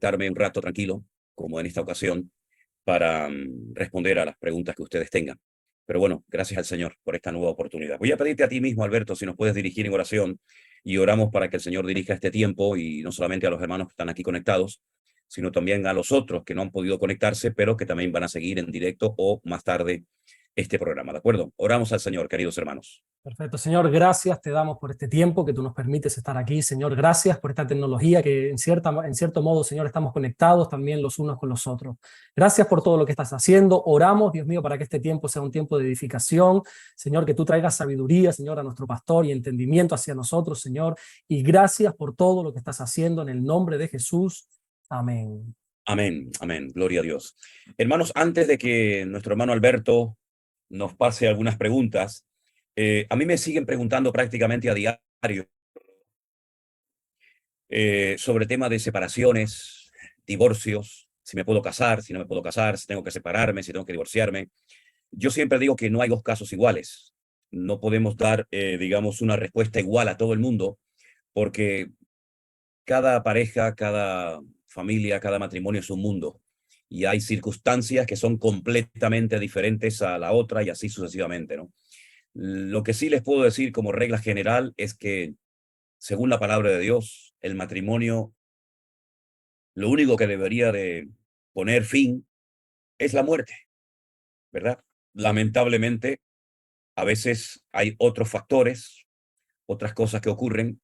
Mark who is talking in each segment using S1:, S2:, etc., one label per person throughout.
S1: sentarme un rato tranquilo, como en esta ocasión, para responder a las preguntas que ustedes tengan. Pero bueno, gracias al Señor por esta nueva oportunidad. Voy a pedirte a ti mismo, Alberto, si nos puedes dirigir en oración y oramos para que el Señor dirija este tiempo y no solamente a los hermanos que están aquí conectados, sino también a los otros que no han podido conectarse, pero que también van a seguir en directo o más tarde este programa. ¿De acuerdo? Oramos al Señor, queridos hermanos.
S2: Perfecto, Señor, gracias te damos por este tiempo que tú nos permites estar aquí. Señor, gracias por esta tecnología que en cierto modo, Señor, estamos conectados también los unos con los otros. Gracias por todo lo que estás haciendo. Oramos, Dios mío, para que este tiempo sea un tiempo de edificación. Señor, que tú traigas sabiduría, Señor, a nuestro pastor y entendimiento hacia nosotros, Señor. Y gracias por todo lo que estás haciendo en el nombre de Jesús. Amén.
S1: Amén, amén. Gloria a Dios. Hermanos, antes de que nuestro hermano Alberto nos pase algunas preguntas, a mí me siguen preguntando prácticamente a diario sobre temas de separaciones, divorcios, si me puedo casar, si no me puedo casar, si tengo que separarme, si tengo que divorciarme. Yo siempre digo que no hay dos casos iguales. No podemos dar, digamos, una respuesta igual a todo el mundo, porque cada pareja, cada familia, cada matrimonio es un mundo. Y hay circunstancias que son completamente diferentes a la otra y así sucesivamente, ¿no? Lo que sí les puedo decir como regla general es que, según la palabra de Dios, el matrimonio, lo único que debería de poner fin es la muerte, ¿verdad? Lamentablemente, a veces hay otros factores, otras cosas que ocurren,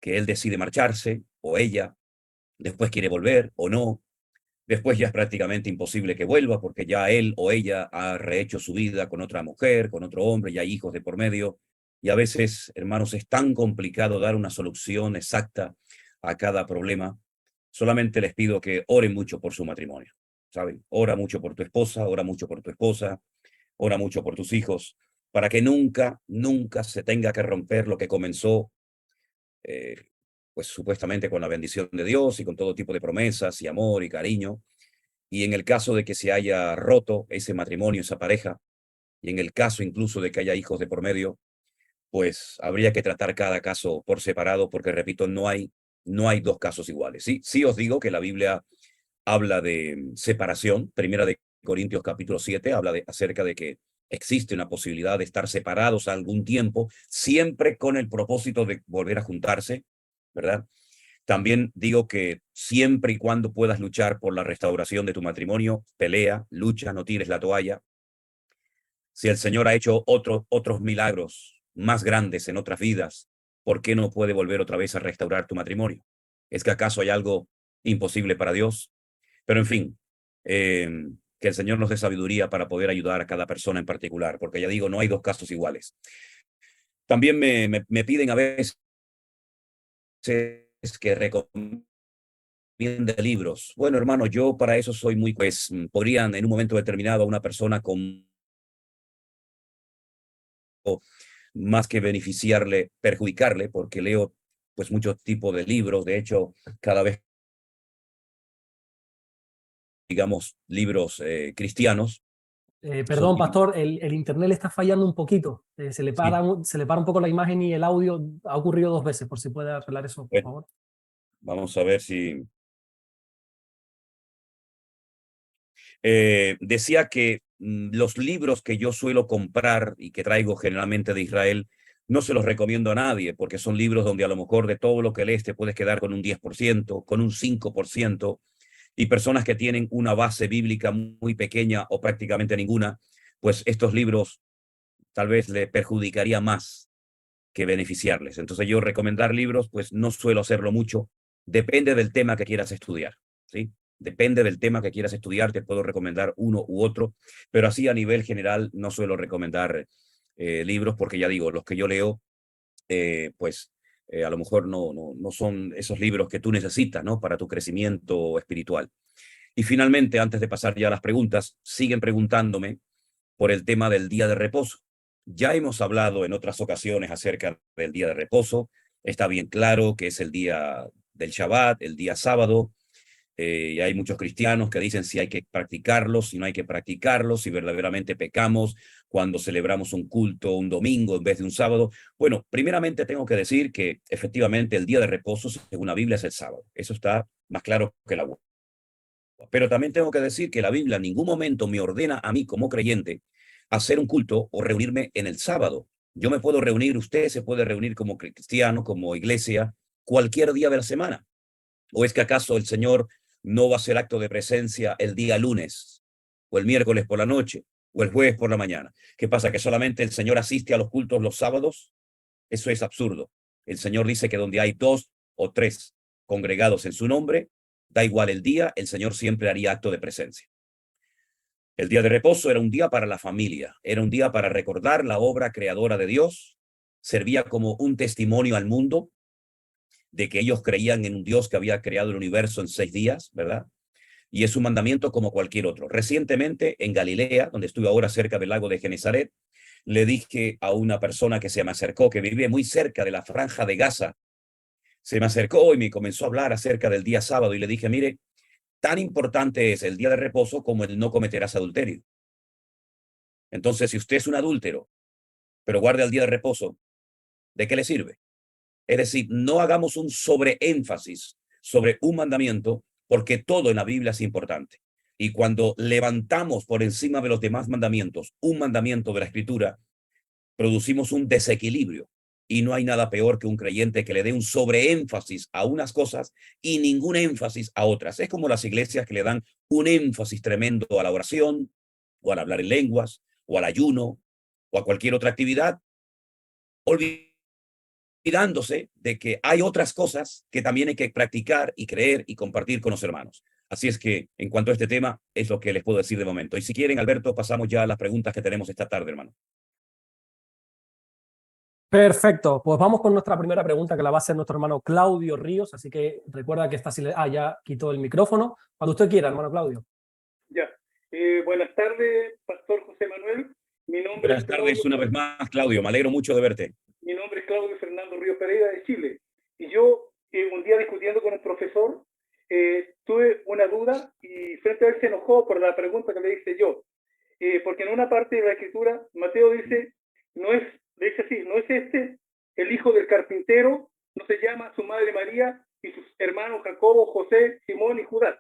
S1: que él decide marcharse o ella, después quiere volver o no. Después ya es prácticamente imposible que vuelva porque ya él o ella ha rehecho su vida con otra mujer, con otro hombre, ya hay hijos de por medio. Y a veces, hermanos, es tan complicado dar una solución exacta a cada problema. Solamente les pido que oren mucho por su matrimonio, ¿saben? Ora mucho por tu esposa, ora mucho por tu esposa, ora mucho por tus hijos, para que nunca, nunca se tenga que romper lo que comenzó, eh, pues supuestamente con la bendición de Dios y con todo tipo de promesas y amor y cariño. Y en el caso de que se haya roto ese matrimonio, esa pareja, y en el caso incluso de que haya hijos de por medio, pues habría que tratar cada caso por separado, porque repito, no hay dos casos iguales. Sí, sí os digo que la Biblia habla de separación. Primera de Corintios capítulo 7 habla acerca de que existe una posibilidad de estar separados algún tiempo, siempre con el propósito de volver a juntarse, ¿verdad? También digo que siempre y cuando puedas luchar por la restauración de tu matrimonio, pelea, lucha, no tires la toalla. Si el Señor ha hecho otros milagros más grandes en otras vidas, ¿por qué no puede volver otra vez a restaurar tu matrimonio? ¿Es que acaso hay algo imposible para Dios? Pero en fin, que el Señor nos dé sabiduría para poder ayudar a cada persona en particular, porque ya digo, no hay dos casos iguales. También me piden a veces que recomiende libros. Bueno, hermano, yo para eso soy muy, pues, podrían en un momento determinado a una persona con más que beneficiarle, perjudicarle, porque leo pues muchos tipos de libros. De hecho, cada vez, digamos, libros cristianos son
S2: Perdón, pastor, el internet le está fallando un poquito.
S1: sí.
S2: Se le para un poco la imagen y el audio. Ha ocurrido dos veces, por si puede arreglar eso, por
S1: Bueno,
S2: favor.
S1: vamos a ver si decía que los libros que yo suelo comprar y que traigo generalmente de Israel, no se los recomiendo a nadie, porque son libros donde a lo mejor de todo lo que lees te puedes quedar con un 10%, con un 5%, y personas que tienen una base bíblica muy pequeña o prácticamente ninguna, pues estos libros tal vez le perjudicaría más que beneficiarles. Entonces yo recomendar libros, pues no suelo hacerlo mucho. Depende del tema que quieras estudiar, ¿sí? Depende del tema que quieras estudiar, te puedo recomendar uno u otro, pero así a nivel general no suelo recomendar libros porque ya digo, los que yo leo, pues a lo mejor no son esos libros que tú necesitas, ¿no? Para tu crecimiento espiritual. Y finalmente, antes de pasar ya a las preguntas, siguen preguntándome por el tema del día de reposo. Ya hemos hablado en otras ocasiones acerca del día de reposo. Está bien claro que es el día del Shabbat, el día sábado. Y hay muchos cristianos que dicen si hay que practicarlos, si no hay que practicarlos, si verdaderamente pecamos cuando celebramos un culto un domingo en vez de un sábado. Bueno, primeramente tengo que decir que efectivamente el día de reposo, según la Biblia, es el sábado. Eso está más claro que el agua. Pero también tengo que decir que la Biblia en ningún momento me ordena a mí como creyente hacer un culto o reunirme en el sábado. Yo me puedo reunir, usted se puede reunir como cristiano, como iglesia, cualquier día de la semana. ¿O es que acaso el Señor no va a hacer acto de presencia el día lunes, o el miércoles por la noche, o el jueves por la mañana? ¿Qué pasa? ¿Que solamente el Señor asiste a los cultos los sábados? Eso es absurdo. El Señor dice que donde hay 2 o 3 congregados en su nombre, da igual el día, el Señor siempre haría acto de presencia. El día de reposo era un día para la familia, era un día para recordar la obra creadora de Dios, servía como un testimonio al mundo de que ellos creían en un Dios que había creado el universo en 6 días, ¿verdad? Y es un mandamiento como cualquier otro. Recientemente en Galilea, donde estuve ahora cerca del lago de Genesaret, le dije a una persona que se me acercó, que vive muy cerca de la franja de Gaza, se me acercó y me comenzó a hablar acerca del día sábado y le dije, mire, tan importante es el día de reposo como el no cometerás adulterio. Entonces, si usted es un adúltero, pero guarda el día de reposo, ¿de qué le sirve? Es decir, no hagamos un sobreénfasis sobre un mandamiento porque todo en la Biblia es importante. Y cuando levantamos por encima de los demás mandamientos un mandamiento de la Escritura, producimos un desequilibrio. Y no hay nada peor que un creyente que le dé un sobreénfasis a unas cosas y ningún énfasis a otras. Es como las iglesias que le dan un énfasis tremendo a la oración, o al hablar en lenguas, o al ayuno, o a cualquier otra actividad, olvidándose de que hay otras cosas que también hay que practicar y creer y compartir con los hermanos. Así es que, en cuanto a este tema, es lo que les puedo decir de momento. Y si quieren, Alberto, pasamos ya a las preguntas que tenemos esta tarde, hermano.
S2: Perfecto, pues vamos con nuestra primera pregunta que la va a hacer nuestro hermano Claudio Ríos, así que recuerda que esta ya quitó el micrófono. Cuando usted quiera, hermano Claudio.
S3: Ya. Buenas tardes, Pastor José Manuel. Mi nombre
S1: Buenas
S3: es Claudio,
S1: tardes una vez más, Claudio. Me alegro mucho de verte.
S3: mi nombre es Claudio Fernando Río Pereira de Chile. Y yo, un día discutiendo con el profesor, tuve una duda y frente a él se enojó por la pregunta que le hice yo. Porque en una parte de la escritura, Mateo dice, dice así, no es este el hijo del carpintero, no se llama su madre María y sus hermanos Jacobo, José, Simón y Judas.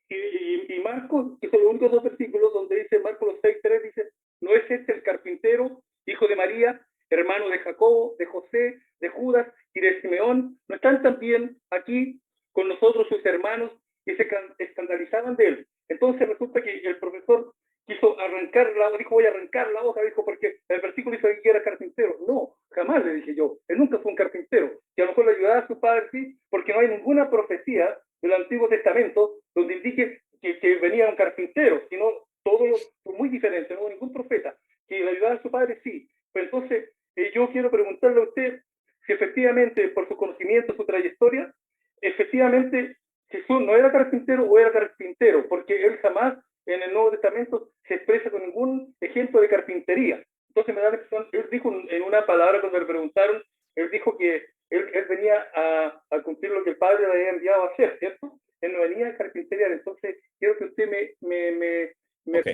S3: Y Marcos, que son los únicos 2 versículos donde dice, Marcos 6:3 dice, no es este el carpintero, hijo de María, hermano de Jacobo, de José, de Judas y de Simeón, no están también aquí con nosotros sus hermanos que se escandalizaban de él. Entonces resulta que el profesor quiso arrancar la hoja, dijo voy a arrancar la hoja, dijo porque el versículo dice que era carpintero. No, jamás le dije yo, él nunca fue un carpintero, que a lo mejor le ayudaba a su padre, sí, porque no hay ninguna profecía del Antiguo Testamento donde indique que venía un carpintero, sino todo fue muy diferente, no hubo ningún profeta que le ayudara a su padre, sí. Pero entonces yo quiero preguntarle a usted si efectivamente por su conocimiento, su trayectoria, efectivamente Jesús no era carpintero o era carpintero, porque él jamás en el Nuevo Testamento se expresa con ningún ejemplo de carpintería. Entonces me da la impresión, él dijo en una palabra cuando le preguntaron, él dijo que él venía a cumplir lo que el Padre le había enviado a hacer, ¿cierto? Él no venía a carpintería, entonces quiero que usted me
S1: Ok,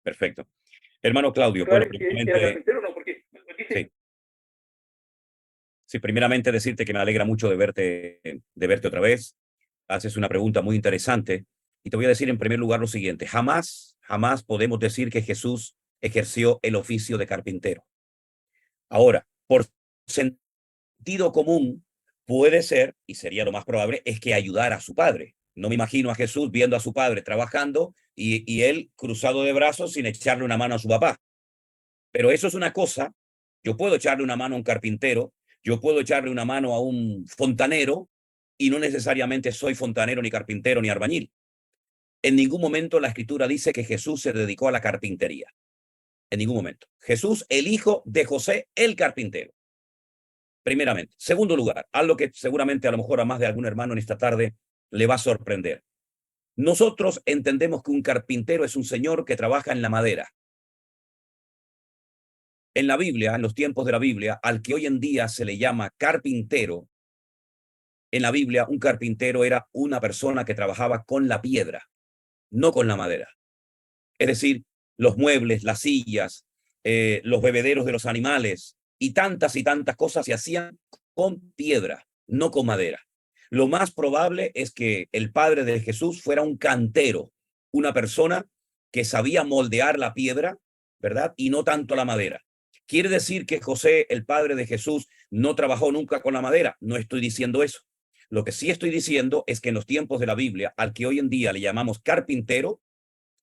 S1: perfecto. Hermano Claudio, bueno,
S3: aclare que era
S1: primeramente,
S3: carpintero o no, porque dice...
S1: sí, sí, primeramente decirte que me alegra mucho de verte otra vez. Haces una pregunta muy interesante y te voy a decir en primer lugar lo siguiente. Jamás podemos decir que Jesús ejerció el oficio de carpintero. Ahora, por sentido común, puede ser, y sería lo más probable, es que ayudara a su padre. No me imagino a Jesús viendo a su padre trabajando y él cruzado de brazos sin echarle una mano a su papá. Pero eso es una cosa. Yo puedo echarle una mano a un carpintero, yo puedo echarle una mano a un fontanero y no necesariamente soy fontanero, ni carpintero, ni albañil. En ningún momento la Escritura dice que Jesús se dedicó a la carpintería. En ningún momento. Jesús, el hijo de José, el carpintero. Primeramente. Segundo lugar, algo que seguramente a lo mejor a más de algún hermano en esta tarde le va a sorprender. Nosotros entendemos que un carpintero es un señor que trabaja en la madera. En la Biblia, en los tiempos de la Biblia, al que hoy en día se le llama carpintero, en la Biblia un carpintero era una persona que trabajaba con la piedra, no con la madera. Es decir, los muebles, las sillas, los bebederos de los animales y tantas cosas se hacían con piedra, no con madera. Lo más probable es que el padre de Jesús fuera un cantero, una persona que sabía moldear la piedra, ¿verdad? Y no tanto la madera. ¿Quiere decir que José, el padre de Jesús, no trabajó nunca con la madera? No estoy diciendo eso. Lo que sí estoy diciendo es que en los tiempos de la Biblia, al que hoy en día le llamamos carpintero,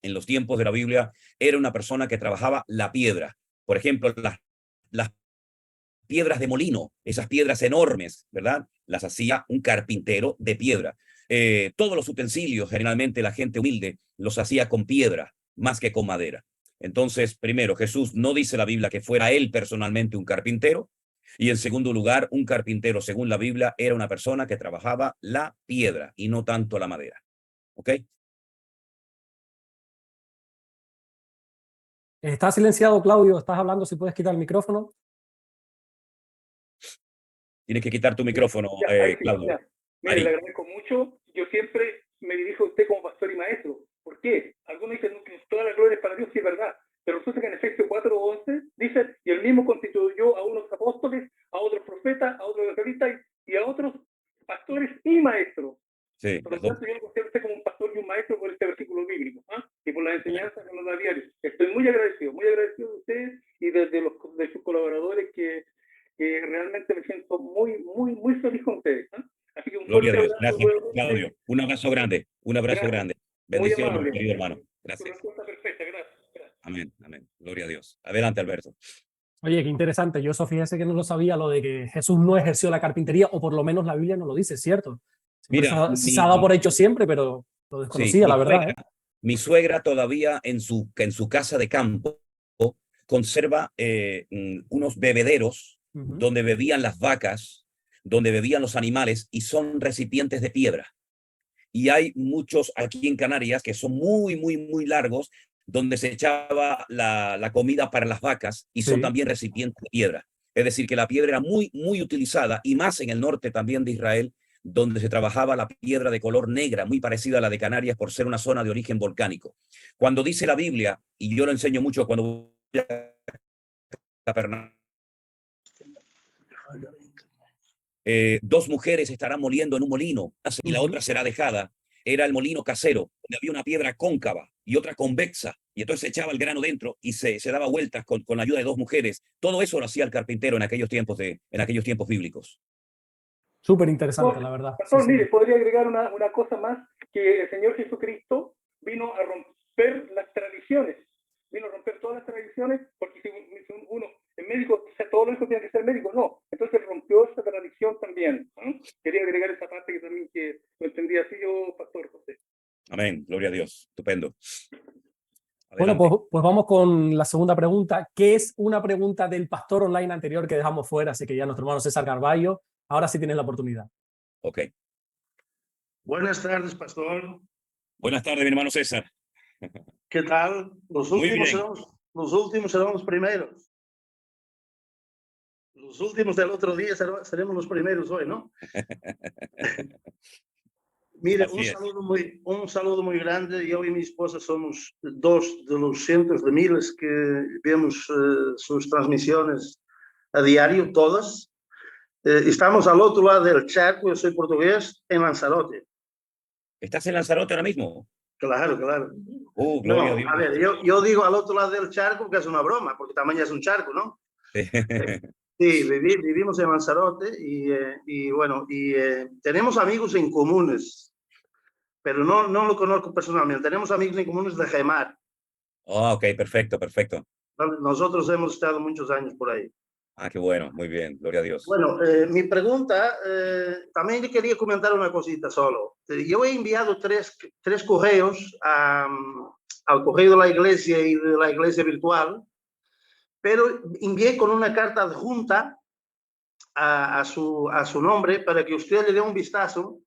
S1: en los tiempos de la Biblia era una persona que trabajaba la piedra. Por ejemplo, las piedras de molino, esas piedras enormes, ¿verdad? Las hacía un carpintero de piedra. Todos los utensilios, generalmente la gente humilde, los hacía con piedra, más que con madera. Entonces, primero, Jesús no dice la Biblia que fuera él personalmente un carpintero, y en segundo lugar, un carpintero, según la Biblia, era una persona que trabajaba la piedra y no tanto la madera. ¿Ok?
S2: Está silenciado, Claudio. Estás hablando, si puedes quitar el micrófono.
S1: Tienes que quitar tu micrófono,
S3: ahí sí,
S1: Claudio.
S3: ya. Mire, le agradezco mucho. Yo siempre me dirijo a usted como pastor y maestro. ¿Por qué? Algunos dicen que toda la gloria es para Dios, sí es verdad. Pero resulta que en Efesios 4:11 dice, y él mismo constituyó a unos apóstoles, a otros profetas, a otros evangelistas y a otros pastores y maestros.
S1: Sí,
S3: Por lo tanto, yo lo considero a usted como un pastor y un maestro por este versículo bíblico, y por la enseñanza que nos da diario. Estoy muy agradecido de ustedes y de sus colaboradores que realmente me siento muy feliz con ustedes. Así que un
S1: gloria a
S3: fuerte
S1: Dios.
S3: abrazo.
S1: Gracias, Claudio. Un abrazo grande. Un abrazo
S3: Gracias.
S1: grande.
S3: Muy
S1: Bendiciones,
S3: amable.
S1: querido hermano.
S3: Su
S1: Gracias.
S3: respuesta perfecta. Gracias.
S1: Amén. Amén. Gloria a Dios. Adelante, Alberto.
S2: Oye, qué interesante. Yo eso fíjese que no lo sabía, lo de que Jesús no ejerció la carpintería, o por lo menos la Biblia no lo dice, ¿cierto? Siempre
S1: Mira,
S2: se ha dado por hecho siempre, pero lo
S1: sí,
S2: desconocía, la verdad, ¿eh?
S1: mi suegra todavía en su casa de campo conserva unos bebederos donde bebían las vacas, donde bebían los animales, y son recipientes de piedra. Y hay muchos aquí en Canarias que son muy largos, donde se echaba la comida para las vacas, y son
S2: Sí.
S1: también recipientes de piedra. Es decir, que la piedra era muy utilizada, y más en el norte también de Israel, donde se trabajaba la piedra de color negra, muy parecida a la de Canarias por ser una zona de origen volcánico. Cuando dice la Biblia, y yo lo enseño mucho cuando voy a Capernaum, dos mujeres estarán moliendo en un molino y la otra será dejada. Era el molino casero, donde había una piedra cóncava y otra convexa, y entonces se echaba el grano dentro y se daba vueltas con la ayuda de dos mujeres. Todo eso lo hacía el carpintero en aquellos tiempos bíblicos.
S2: Súper interesante, la verdad.
S3: Pastor,
S2: Sí,
S3: mire, podría agregar una cosa más, que el Señor Jesucristo vino a romper las tradiciones, vino a romper todas las tradiciones, porque si uno es médico, todos los hijos tienen que ser médicos, no. Entonces rompió esa tradición también. Quería agregar esa parte que también que lo entendí así yo, Pastor José.
S1: Amén, gloria a Dios, estupendo.
S2: Bueno, pues vamos con la segunda pregunta, que es una pregunta del pastor online anterior que dejamos fuera, así que ya nuestro hermano César Carballo, ahora sí tienes la oportunidad.
S1: Ok.
S4: Buenas tardes, pastor.
S1: Buenas tardes, mi hermano César.
S4: ¿Qué tal? Los últimos serán los primeros. Los últimos del otro día seremos los primeros hoy, ¿no? Mire, un saludo muy grande. Yo y mi esposa somos dos de los cientos de miles que vemos sus transmisiones a diario, todas. Estamos al otro lado del charco, yo soy portugués, en Lanzarote.
S1: ¿Estás en Lanzarote ahora mismo?
S4: Claro.
S1: Gloria a Dios.
S4: A ver, yo digo al otro lado del charco que es una broma, porque también es un charco, ¿no? Sí, vivimos en Lanzarote y bueno, tenemos amigos en comunes, pero no lo conozco personalmente. Tenemos amigos en comunes de Gemar.
S1: Ok, perfecto.
S4: Nosotros hemos estado muchos años por ahí.
S1: Qué bueno, muy bien, gloria a Dios.
S4: Bueno, mi pregunta, también quería comentar una cosita solo. Yo he enviado tres correos al correo de la iglesia y de la iglesia virtual, pero envié con una carta adjunta a su nombre para que usted le dé un vistazo,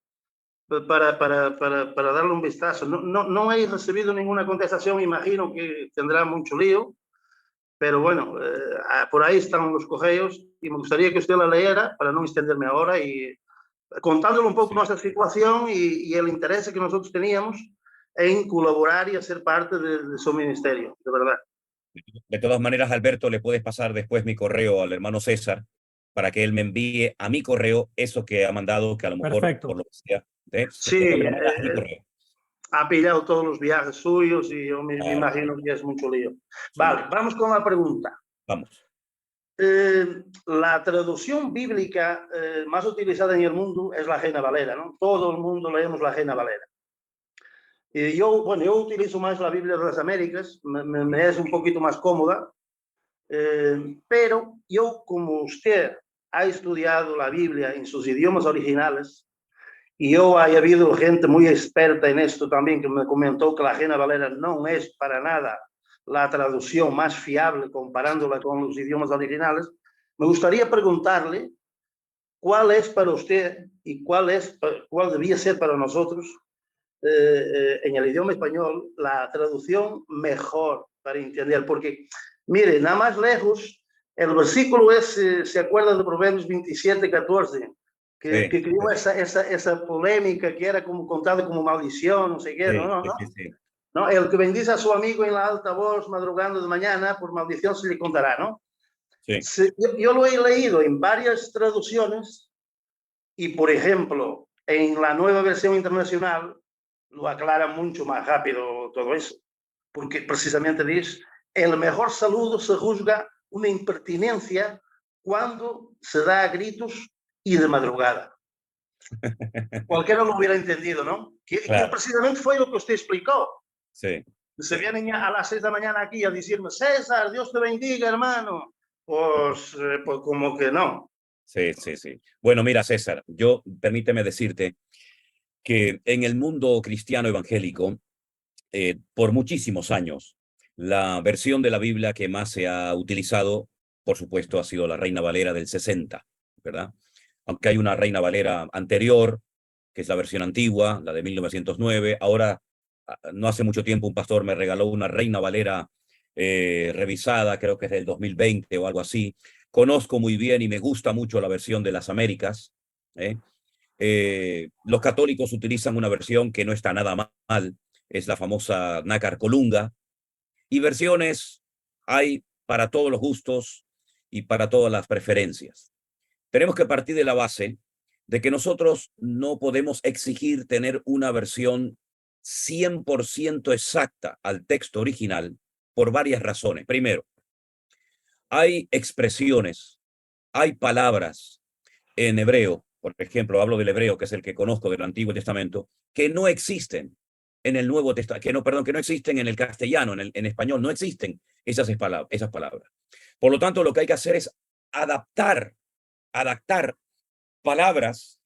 S4: para darle un vistazo. No he recibido ninguna contestación, imagino que tendrá mucho lío, pero bueno, por ahí están los correos y me gustaría que usted la leyera para no extenderme ahora y contándole un poco
S1: Sí.
S4: nuestra situación y el interés que nosotros teníamos en colaborar y hacer parte de su ministerio, de verdad.
S1: De todas maneras, Alberto, le puedes pasar después mi correo al hermano César para que él me envíe a mi correo eso que ha mandado, que a lo mejor,
S2: Perfecto.
S1: por lo que sea,
S4: Sí,
S1: después me lo manda a mi correo.
S4: ha pillado todos los viajes suyos y yo me
S1: Claro,
S4: imagino que es mucho lío.
S1: son
S4: Vale,
S1: muchos.
S4: vamos con la pregunta.
S1: Vamos.
S4: La traducción bíblica más utilizada en el mundo es la Reina Valera, ¿no? Todo el mundo leemos la Reina Valera. Y yo, bueno, yo utilizo más la Biblia de las Américas, me es un poquito más cómoda, pero yo, como usted ha estudiado la Biblia en sus idiomas originales, y yo ha habido gente muy experta en esto también que me comentó que la Reina Valera no es para nada la traducción más fiable comparándola con los idiomas originales. Me gustaría preguntarle cuál es para usted y cuál debía ser para nosotros en el idioma español la traducción mejor para entender, porque mire, nada más lejos, el versículo es, ¿se acuerdan de Proverbios 27, 14? Que creó esa polémica que era como contada como maldición, no sé qué, ¿no? ¿No? El que bendice a su amigo en la alta voz madrugando de mañana, por maldición se le contará, ¿no?
S1: Sí.
S4: Yo lo he leído en varias traducciones y, por ejemplo, en la nueva versión internacional lo aclara mucho más rápido todo eso, porque precisamente dice, el mejor saludo se juzga una impertinencia cuando se da a gritos y de madrugada. Cualquiera lo hubiera entendido, ¿no? Que precisamente fue lo que usted explicó.
S1: Sí.
S4: Se vienen a las 6 de la mañana aquí a decirme, César, Dios te bendiga, hermano. Pues como que no.
S1: Sí. Bueno, mira, César, permíteme decirte que en el mundo cristiano evangélico, por muchísimos años, la versión de la Biblia que más se ha utilizado, por supuesto, ha sido la Reina Valera del 60, ¿verdad? Aunque hay una Reina Valera anterior, que es la versión antigua, la de 1909. Ahora, no hace mucho tiempo, un pastor me regaló una Reina Valera revisada, creo que es del 2020 o algo así. Conozco muy bien y me gusta mucho la versión de las Américas. Los católicos utilizan una versión que no está nada mal, es la famosa Nácar Colunga, y versiones hay para todos los gustos y para todas las preferencias. Tenemos que partir de la base de que nosotros no podemos exigir tener una versión 100% exacta al texto original por varias razones. Primero, hay expresiones, hay palabras en hebreo, por ejemplo, hablo del hebreo, que es el que conozco del Antiguo Testamento, que no existen en el Nuevo Testamento, que no existen en el castellano, en español, no existen esas palabras. Por lo tanto, lo que hay que hacer es adaptar palabras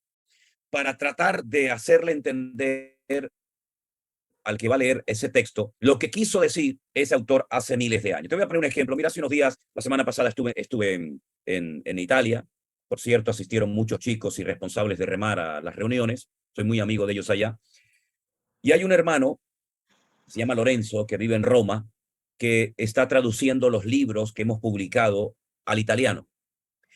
S1: para tratar de hacerle entender al que va a leer ese texto lo que quiso decir ese autor hace miles de años. Te voy a poner un ejemplo. Mira, hace unos días, la semana pasada estuve en Italia. Por cierto, asistieron muchos chicos y responsables de remar a las reuniones. Soy muy amigo de ellos allá. Y hay un hermano, se llama Lorenzo, que vive en Roma, que está traduciendo los libros que hemos publicado al italiano.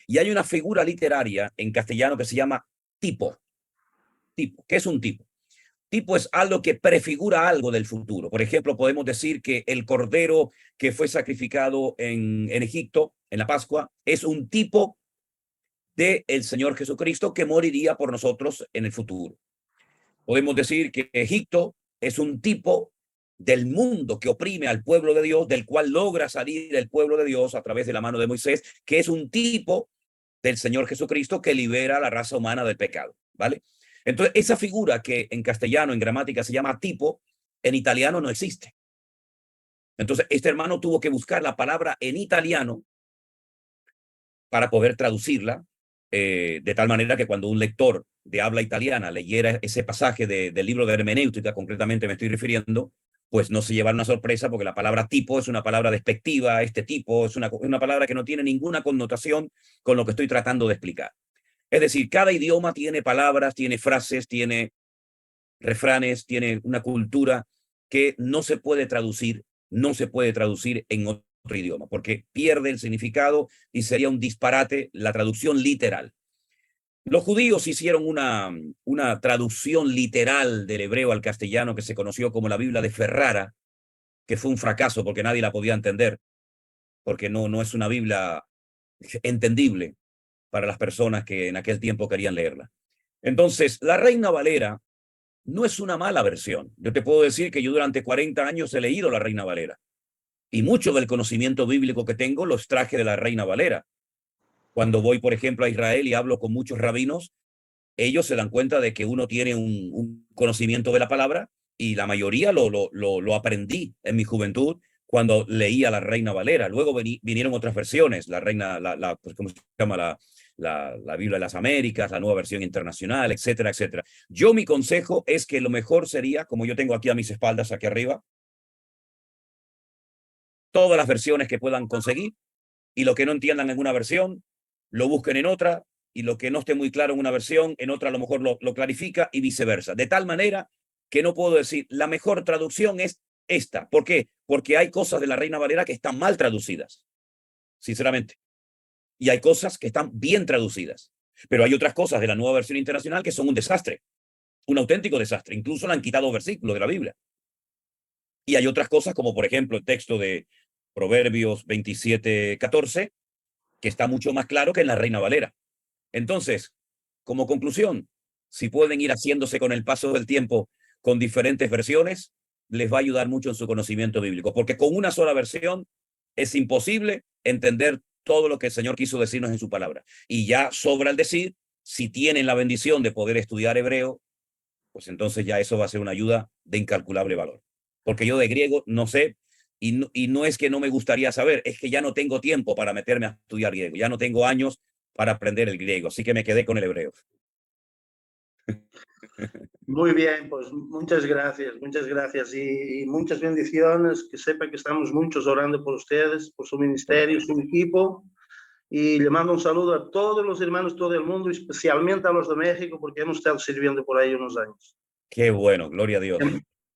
S1: Y hay una figura literaria en castellano que se llama tipo. Tipo. ¿Qué es un tipo? Tipo es algo que prefigura algo del futuro. Por ejemplo, podemos decir que el cordero que fue sacrificado en Egipto, en la Pascua, es un tipo del Señor Jesucristo que moriría por nosotros en el futuro. Podemos decir que Egipto es un tipo del mundo que oprime al pueblo de Dios, del cual logra salir el pueblo de Dios a través de la mano de Moisés, que es un tipo del Señor Jesucristo que libera a la raza humana del pecado, ¿vale? Entonces, esa figura que en castellano, en gramática, se llama tipo, en italiano no existe. Entonces, este hermano tuvo que buscar la palabra en italiano para poder traducirla, de tal manera que cuando un lector de habla italiana leyera ese pasaje del libro de hermenéutica, concretamente me estoy refiriendo, pues no se llevara una sorpresa, porque la palabra tipo es una palabra despectiva, este tipo es una palabra que no tiene ninguna connotación con lo que estoy tratando de explicar. Es decir, cada idioma tiene palabras, tiene frases, tiene refranes, tiene una cultura que no se puede traducir en otro idioma, porque pierde el significado y sería un disparate la traducción literal. Los judíos hicieron una traducción literal del hebreo al castellano que se conoció como la Biblia de Ferrara, que fue un fracaso porque nadie la podía entender, porque no es una Biblia entendible para las personas que en aquel tiempo querían leerla. Entonces, la Reina Valera no es una mala versión. Yo te puedo decir que yo durante 40 años he leído la Reina Valera y mucho del conocimiento bíblico que tengo lo extraje de la Reina Valera. Cuando voy, por ejemplo, a Israel y hablo con muchos rabinos, ellos se dan cuenta de que uno tiene un conocimiento de la palabra y la mayoría lo aprendí en mi juventud cuando leía la Reina Valera. Luego vinieron otras versiones, la Reina, pues, ¿cómo se llama? La Biblia de las Américas, la nueva versión internacional, etcétera, etcétera. Yo mi consejo es que lo mejor sería, como yo tengo aquí a mis espaldas, aquí arriba, todas las versiones que puedan conseguir y lo que no entiendan en una versión, lo busquen en otra y lo que no esté muy claro en una versión, en otra a lo mejor lo clarifica y viceversa. De tal manera que no puedo decir, la mejor traducción es esta. ¿Por qué? Porque hay cosas de la Reina Valera que están mal traducidas, sinceramente. Y hay cosas que están bien traducidas. Pero hay otras cosas de la nueva versión internacional que son un desastre, un auténtico desastre. Incluso le han quitado versículos de la Biblia. Y hay otras cosas como, por ejemplo, el texto de Proverbios 27:14, que está mucho más claro que en la Reina Valera. Entonces, como conclusión, si pueden ir haciéndose con el paso del tiempo con diferentes versiones, les va a ayudar mucho en su conocimiento bíblico, porque con una sola versión es imposible entender todo lo que el Señor quiso decirnos en su palabra. Y ya sobra el decir, si tienen la bendición de poder estudiar hebreo, pues entonces ya eso va a ser una ayuda de incalculable valor. Porque yo de griego no sé, y no es que no me gustaría saber, es que ya no tengo tiempo para meterme a estudiar griego, ya no tengo años para aprender el griego, así que me quedé con el hebreo.
S4: Muy bien, pues muchas gracias y muchas bendiciones. Que sepa que estamos muchos orando por ustedes, por su ministerio, su equipo. Y le mando un saludo a todos los hermanos, todo el mundo, especialmente a los de México, porque hemos estado sirviendo por ahí unos años.
S1: Qué bueno, gloria a Dios.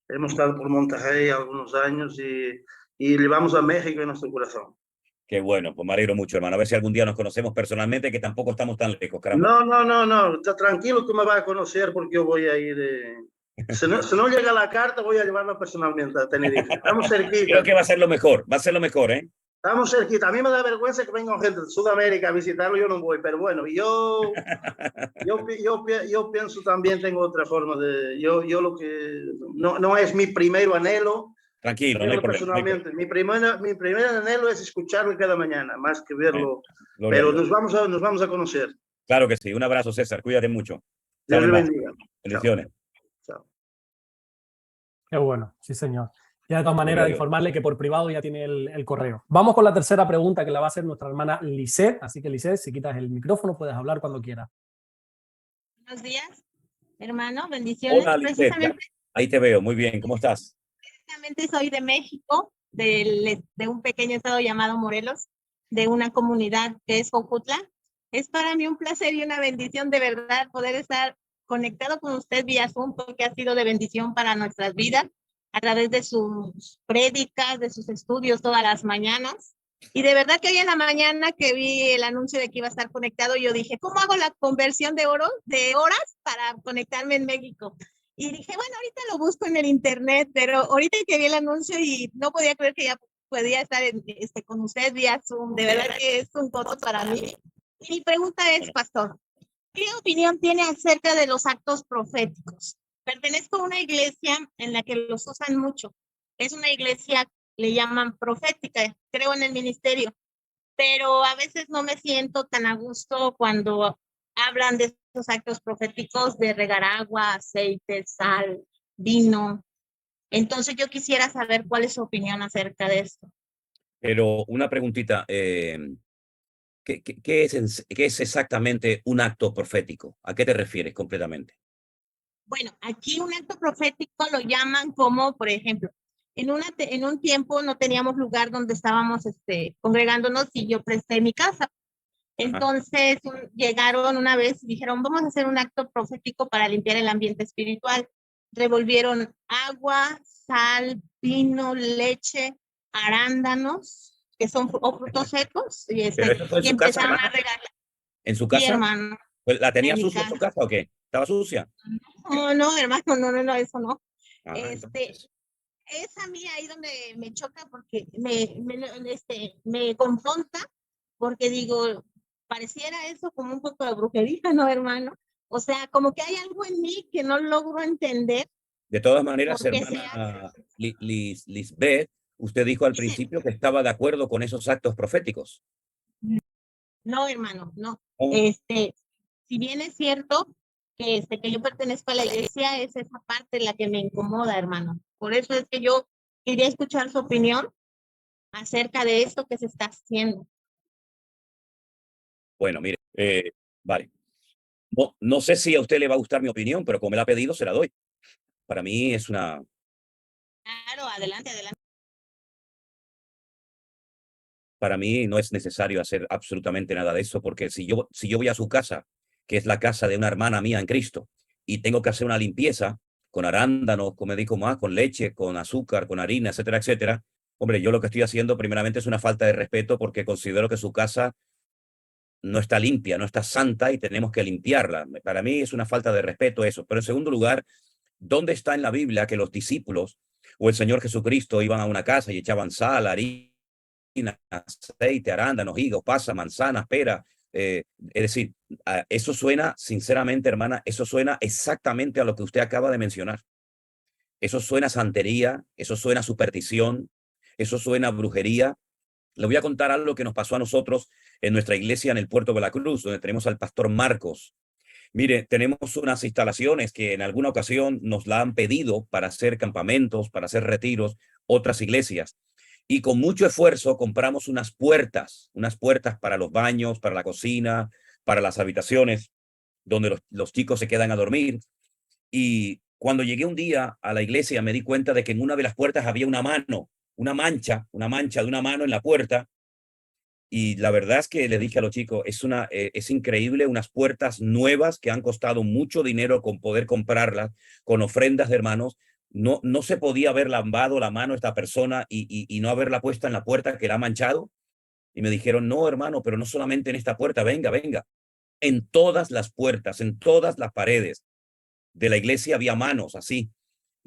S4: Hemos estado por Monterrey algunos años y le vamos a México en nuestro corazón.
S1: Qué bueno, pues me alegro mucho, hermano. A ver si algún día nos conocemos personalmente, que tampoco estamos tan lejos, caramba.
S4: No, está tranquilo que me va a conocer porque yo voy a ir. Si no llega la carta, voy a llevarla personalmente a Tenerife. Estamos cerquita.
S1: Creo que va a ser lo mejor, ¿eh?
S4: Estamos cerquita. A mí me da vergüenza que venga gente de Sudamérica a visitarlo, yo no voy, pero bueno, yo pienso también, tengo otra forma de. Yo lo que. No es mi primer anhelo.
S1: Tranquilo, no hay problema.
S4: Personalmente, mi primer anhelo es escucharlo cada mañana, más que verlo. Pero nos vamos a conocer.
S1: Claro que sí. Un abrazo, César. Cuídate mucho.
S4: Dios le bendiga.
S1: Bendiciones.
S4: Chao.
S2: Qué bueno, sí, señor. Ya de todas maneras, informarle que por privado ya tiene el correo. Vamos con la tercera pregunta que la va a hacer nuestra hermana Lisette. Así que, Lisette, si quitas el micrófono, puedes hablar cuando quieras.
S5: Buenos días, hermano. Bendiciones.
S1: Hola, Lisette. Ahí te veo. Muy bien. ¿Cómo estás?
S5: Precisamente soy de México, de un pequeño estado llamado Morelos, de una comunidad que es Jojutla. Es para mí un placer y una bendición de verdad poder estar conectado con usted vía Zoom, porque ha sido de bendición para nuestras vidas a través de sus prédicas, de sus estudios todas las mañanas. Y de verdad que hoy en la mañana que vi el anuncio de que iba a estar conectado, yo dije, ¿cómo hago la conversión de horas para conectarme en México? Y dije, bueno, ahorita lo busco en el internet, pero ahorita que vi el anuncio y no podía creer que ya podía estar con usted vía Zoom. De verdad que es un gozo para mí. Y mi pregunta es, pastor, ¿qué opinión tiene acerca de los actos proféticos? Pertenezco a una iglesia en la que los usan mucho. Es una iglesia, le llaman profética, creo en el ministerio, pero a veces no me siento tan a gusto cuando hablan de estos actos proféticos de regar agua, aceite, sal, vino. Entonces yo quisiera saber cuál es su opinión acerca de esto.
S1: Pero una preguntita, ¿qué es exactamente un acto profético? ¿A qué te refieres completamente?
S5: Bueno, aquí un acto profético lo llaman como, por ejemplo, en un tiempo no teníamos lugar donde estábamos congregándonos y yo presté mi casa. Entonces llegaron una vez y dijeron, vamos a hacer un acto profético para limpiar el ambiente espiritual. Revolvieron agua, sal, vino, leche, arándanos, que son frutos secos, y empezaron a regalar.
S1: ¿En su casa?
S5: Sí, hermano.
S1: Pues, ¿la tenía
S5: mi
S1: sucia en su
S5: casa.
S1: casa o qué? ¿Estaba sucia?
S5: No, no, hermano, no, eso no.
S1: Ah,
S5: Este,
S1: entonces,
S5: es a mí ahí donde me choca porque me confronta, porque digo, pareciera eso como un poco de brujería, ¿no, hermano? O sea, como que hay algo en mí que no logro entender
S1: de todas maneras,
S5: por qué se hace.
S1: hermana Lisbeth, usted dijo al principio que estaba de acuerdo con esos actos proféticos.
S5: No, hermano, no.
S1: ¿No?
S5: Si bien es cierto que yo pertenezco a la iglesia, es esa parte la que me incomoda, hermano. Por eso es que yo quería escuchar su opinión acerca de esto que se está haciendo.
S1: Bueno, mire, vale. No sé si a usted le va a gustar mi opinión, pero como me la ha pedido, se la doy. Para mí es una,
S5: Claro, adelante, adelante.
S1: para mí no es necesario hacer absolutamente nada de eso, porque si yo voy a su casa, que es la casa de una hermana mía en Cristo, y tengo que hacer una limpieza con arándanos, como me dijo más, con leche, con azúcar, con harina, etcétera, etcétera, hombre, yo lo que estoy haciendo primeramente es una falta de respeto porque considero que su casa no está limpia, no está santa y tenemos que limpiarla. Para mí es una falta de respeto eso. Pero en segundo lugar, ¿dónde está en la Biblia que los discípulos o el Señor Jesucristo iban a una casa y echaban sal, harina, aceite, arándanos, higos, pasas, manzanas, pera? Es decir, eso suena, sinceramente, hermana, eso suena exactamente a lo que usted acaba de mencionar. Eso suena a santería, eso suena a superstición, eso suena a brujería. Le voy a contar algo que nos pasó a nosotros en nuestra iglesia en el Puerto de la Cruz, donde tenemos al pastor Marcos. Mire, tenemos unas instalaciones que en alguna ocasión nos la han pedido para hacer campamentos, para hacer retiros, otras iglesias. Y con mucho esfuerzo compramos unas puertas para los baños, para la cocina, para las habitaciones, donde los chicos se quedan a dormir. Y cuando llegué un día a la iglesia me di cuenta de que en una de las puertas había una mano, una mancha de una mano en la puerta. Y la verdad es que le dije a los chicos, es increíble, unas puertas nuevas que han costado mucho dinero con poder comprarlas, con ofrendas de hermanos. No se podía haber lavado la mano a esta persona y no haberla puesta en la puerta que la ha manchado. Y me dijeron, no, hermano, pero no solamente en esta puerta, venga, venga. En todas las puertas, en todas las paredes de la iglesia había manos así.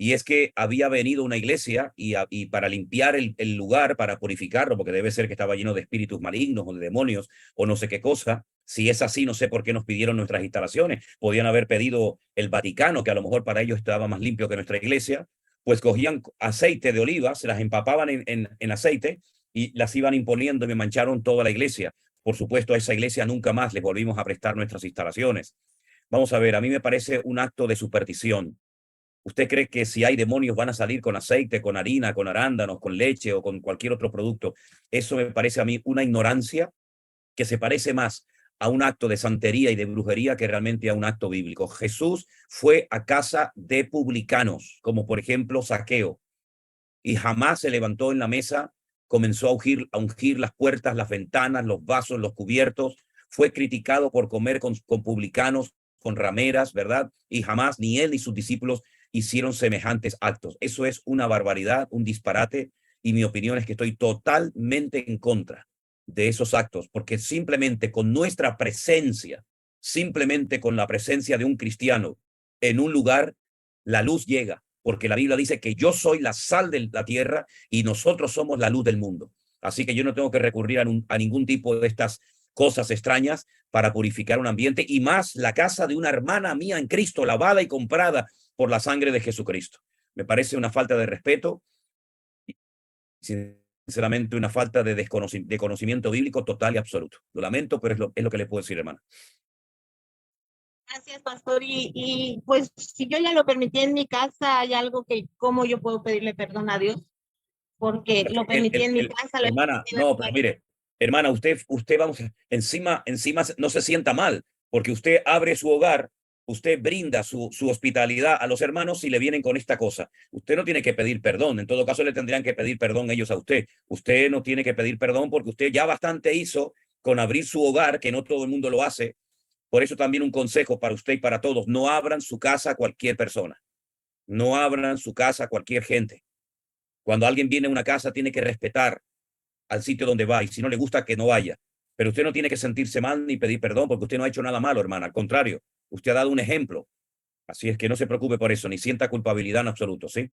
S1: Y es que había venido una iglesia y para limpiar el lugar, para purificarlo, porque debe ser que estaba lleno de espíritus malignos o de demonios o no sé qué cosa. Si es así, no sé por qué nos pidieron nuestras instalaciones. Podían haber pedido el Vaticano, que a lo mejor para ellos estaba más limpio que nuestra iglesia. Pues cogían aceite de oliva, se las empapaban en aceite y las iban imponiendo y me mancharon toda la iglesia. Por supuesto, a esa iglesia nunca más les volvimos a prestar nuestras instalaciones. Vamos a ver, a mí me parece un acto de superstición. ¿Usted cree que si hay demonios van a salir con aceite, con harina, con arándanos, con leche o con cualquier otro producto? Eso me parece a mí una ignorancia que se parece más a un acto de santería y de brujería que realmente a un acto bíblico. Jesús fue a casa de publicanos, como por ejemplo Zaqueo, y jamás se levantó en la mesa, comenzó a ungir las puertas, las ventanas, los vasos, los cubiertos. Fue criticado por comer con publicanos, con rameras, ¿verdad? Y jamás ni él ni sus discípulos hicieron semejantes actos. Eso es una barbaridad, un disparate, y mi opinión es que estoy totalmente en contra de esos actos, porque simplemente con nuestra presencia, simplemente con la presencia de un cristiano en un lugar, la luz llega, porque la Biblia dice que yo soy la sal de la tierra y nosotros somos la luz del mundo. Así que yo no tengo que recurrir a ningún tipo de estas cosas extrañas para purificar un ambiente, y más la casa de una hermana mía en Cristo, lavada y comprada por la sangre de Jesucristo. Me parece una falta de respeto y sinceramente una falta de conocimiento bíblico total y absoluto. Lo lamento, pero es lo que le puedo decir, hermano.
S5: Gracias, pastor. Y pues si yo ya lo permití en mi casa, hay algo que, ¿cómo yo puedo pedirle perdón a Dios? Porque lo permití en mi casa, lo he
S1: Hermana,
S5: permitido
S1: no,
S5: en
S1: pero
S5: mi
S1: mire, hermana, usted vamos, encima no se sienta mal, porque usted abre su hogar, usted brinda su hospitalidad a los hermanos y le vienen con esta cosa. Usted no tiene que pedir perdón, en todo caso le tendrían que pedir perdón ellos a usted. Usted no tiene que pedir perdón porque usted ya bastante hizo con abrir su hogar, que no todo el mundo lo hace. Por eso también un consejo para usted y para todos: no abran su casa a cualquier persona, no abran su casa a cualquier gente. Cuando alguien viene a una casa tiene que respetar al sitio donde va, y si no le gusta, que no vaya. Pero usted no tiene que sentirse mal ni pedir perdón porque usted no ha hecho nada malo, hermana. Al contrario, usted ha dado un ejemplo. Así es que no se preocupe por eso, ni sienta culpabilidad en absoluto, ¿sí?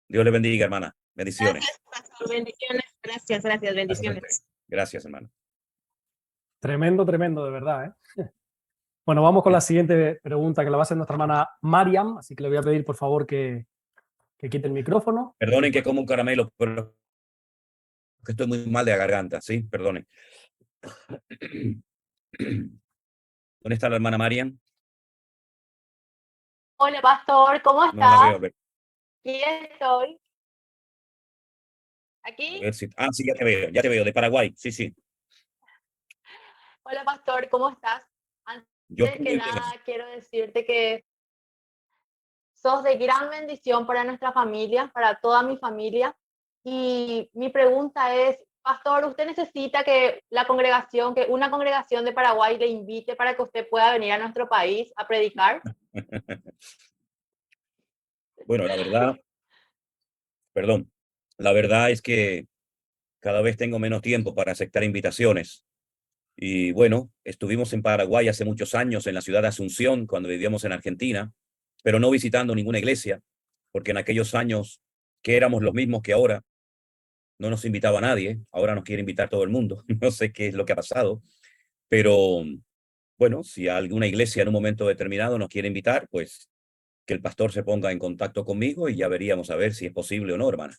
S1: Dios le bendiga, hermana. Bendiciones.
S5: Gracias, pastor. Bendiciones. Gracias,
S1: Gracias a
S5: bendiciones.
S1: usted. Gracias, hermana.
S2: Tremendo, tremendo, de verdad, ¿eh? Bueno, vamos con la siguiente pregunta que la va a hacer nuestra hermana Mariam, así que le voy a pedir por favor que quite el micrófono.
S1: Perdonen que como un caramelo, pero que estoy muy mal de la garganta, ¿sí? Perdonen. ¿Dónde está la hermana Mariam?
S6: Hola, pastor, ¿cómo
S1: No la veo.
S6: estás?
S1: A ver,
S6: Aquí estoy.
S1: a
S6: ¿Aquí?
S1: ver si... Ah, sí, ya te veo, de Paraguay. Sí, sí.
S6: Hola, pastor, ¿cómo estás?
S1: Yo
S6: Antes
S1: estoy
S6: que
S1: muy bien.
S6: nada, quiero decirte que sos de gran bendición para nuestra familia, para toda mi familia. Y mi pregunta es, pastor, ¿usted necesita que que una congregación de Paraguay le invite para que usted pueda venir a nuestro país a predicar?
S1: Bueno, la verdad, perdón, la verdad es que cada vez tengo menos tiempo para aceptar invitaciones. Y bueno, estuvimos en Paraguay hace muchos años, en la ciudad de Asunción, cuando vivíamos en Argentina, pero no visitando ninguna iglesia, porque en aquellos años que éramos los mismos que ahora, no nos invitaba a nadie. Ahora nos quiere invitar todo el mundo. No sé qué es lo que ha pasado, pero bueno, si alguna iglesia en un momento determinado nos quiere invitar, pues que el pastor se ponga en contacto conmigo y ya veríamos a ver si es posible o no, hermana.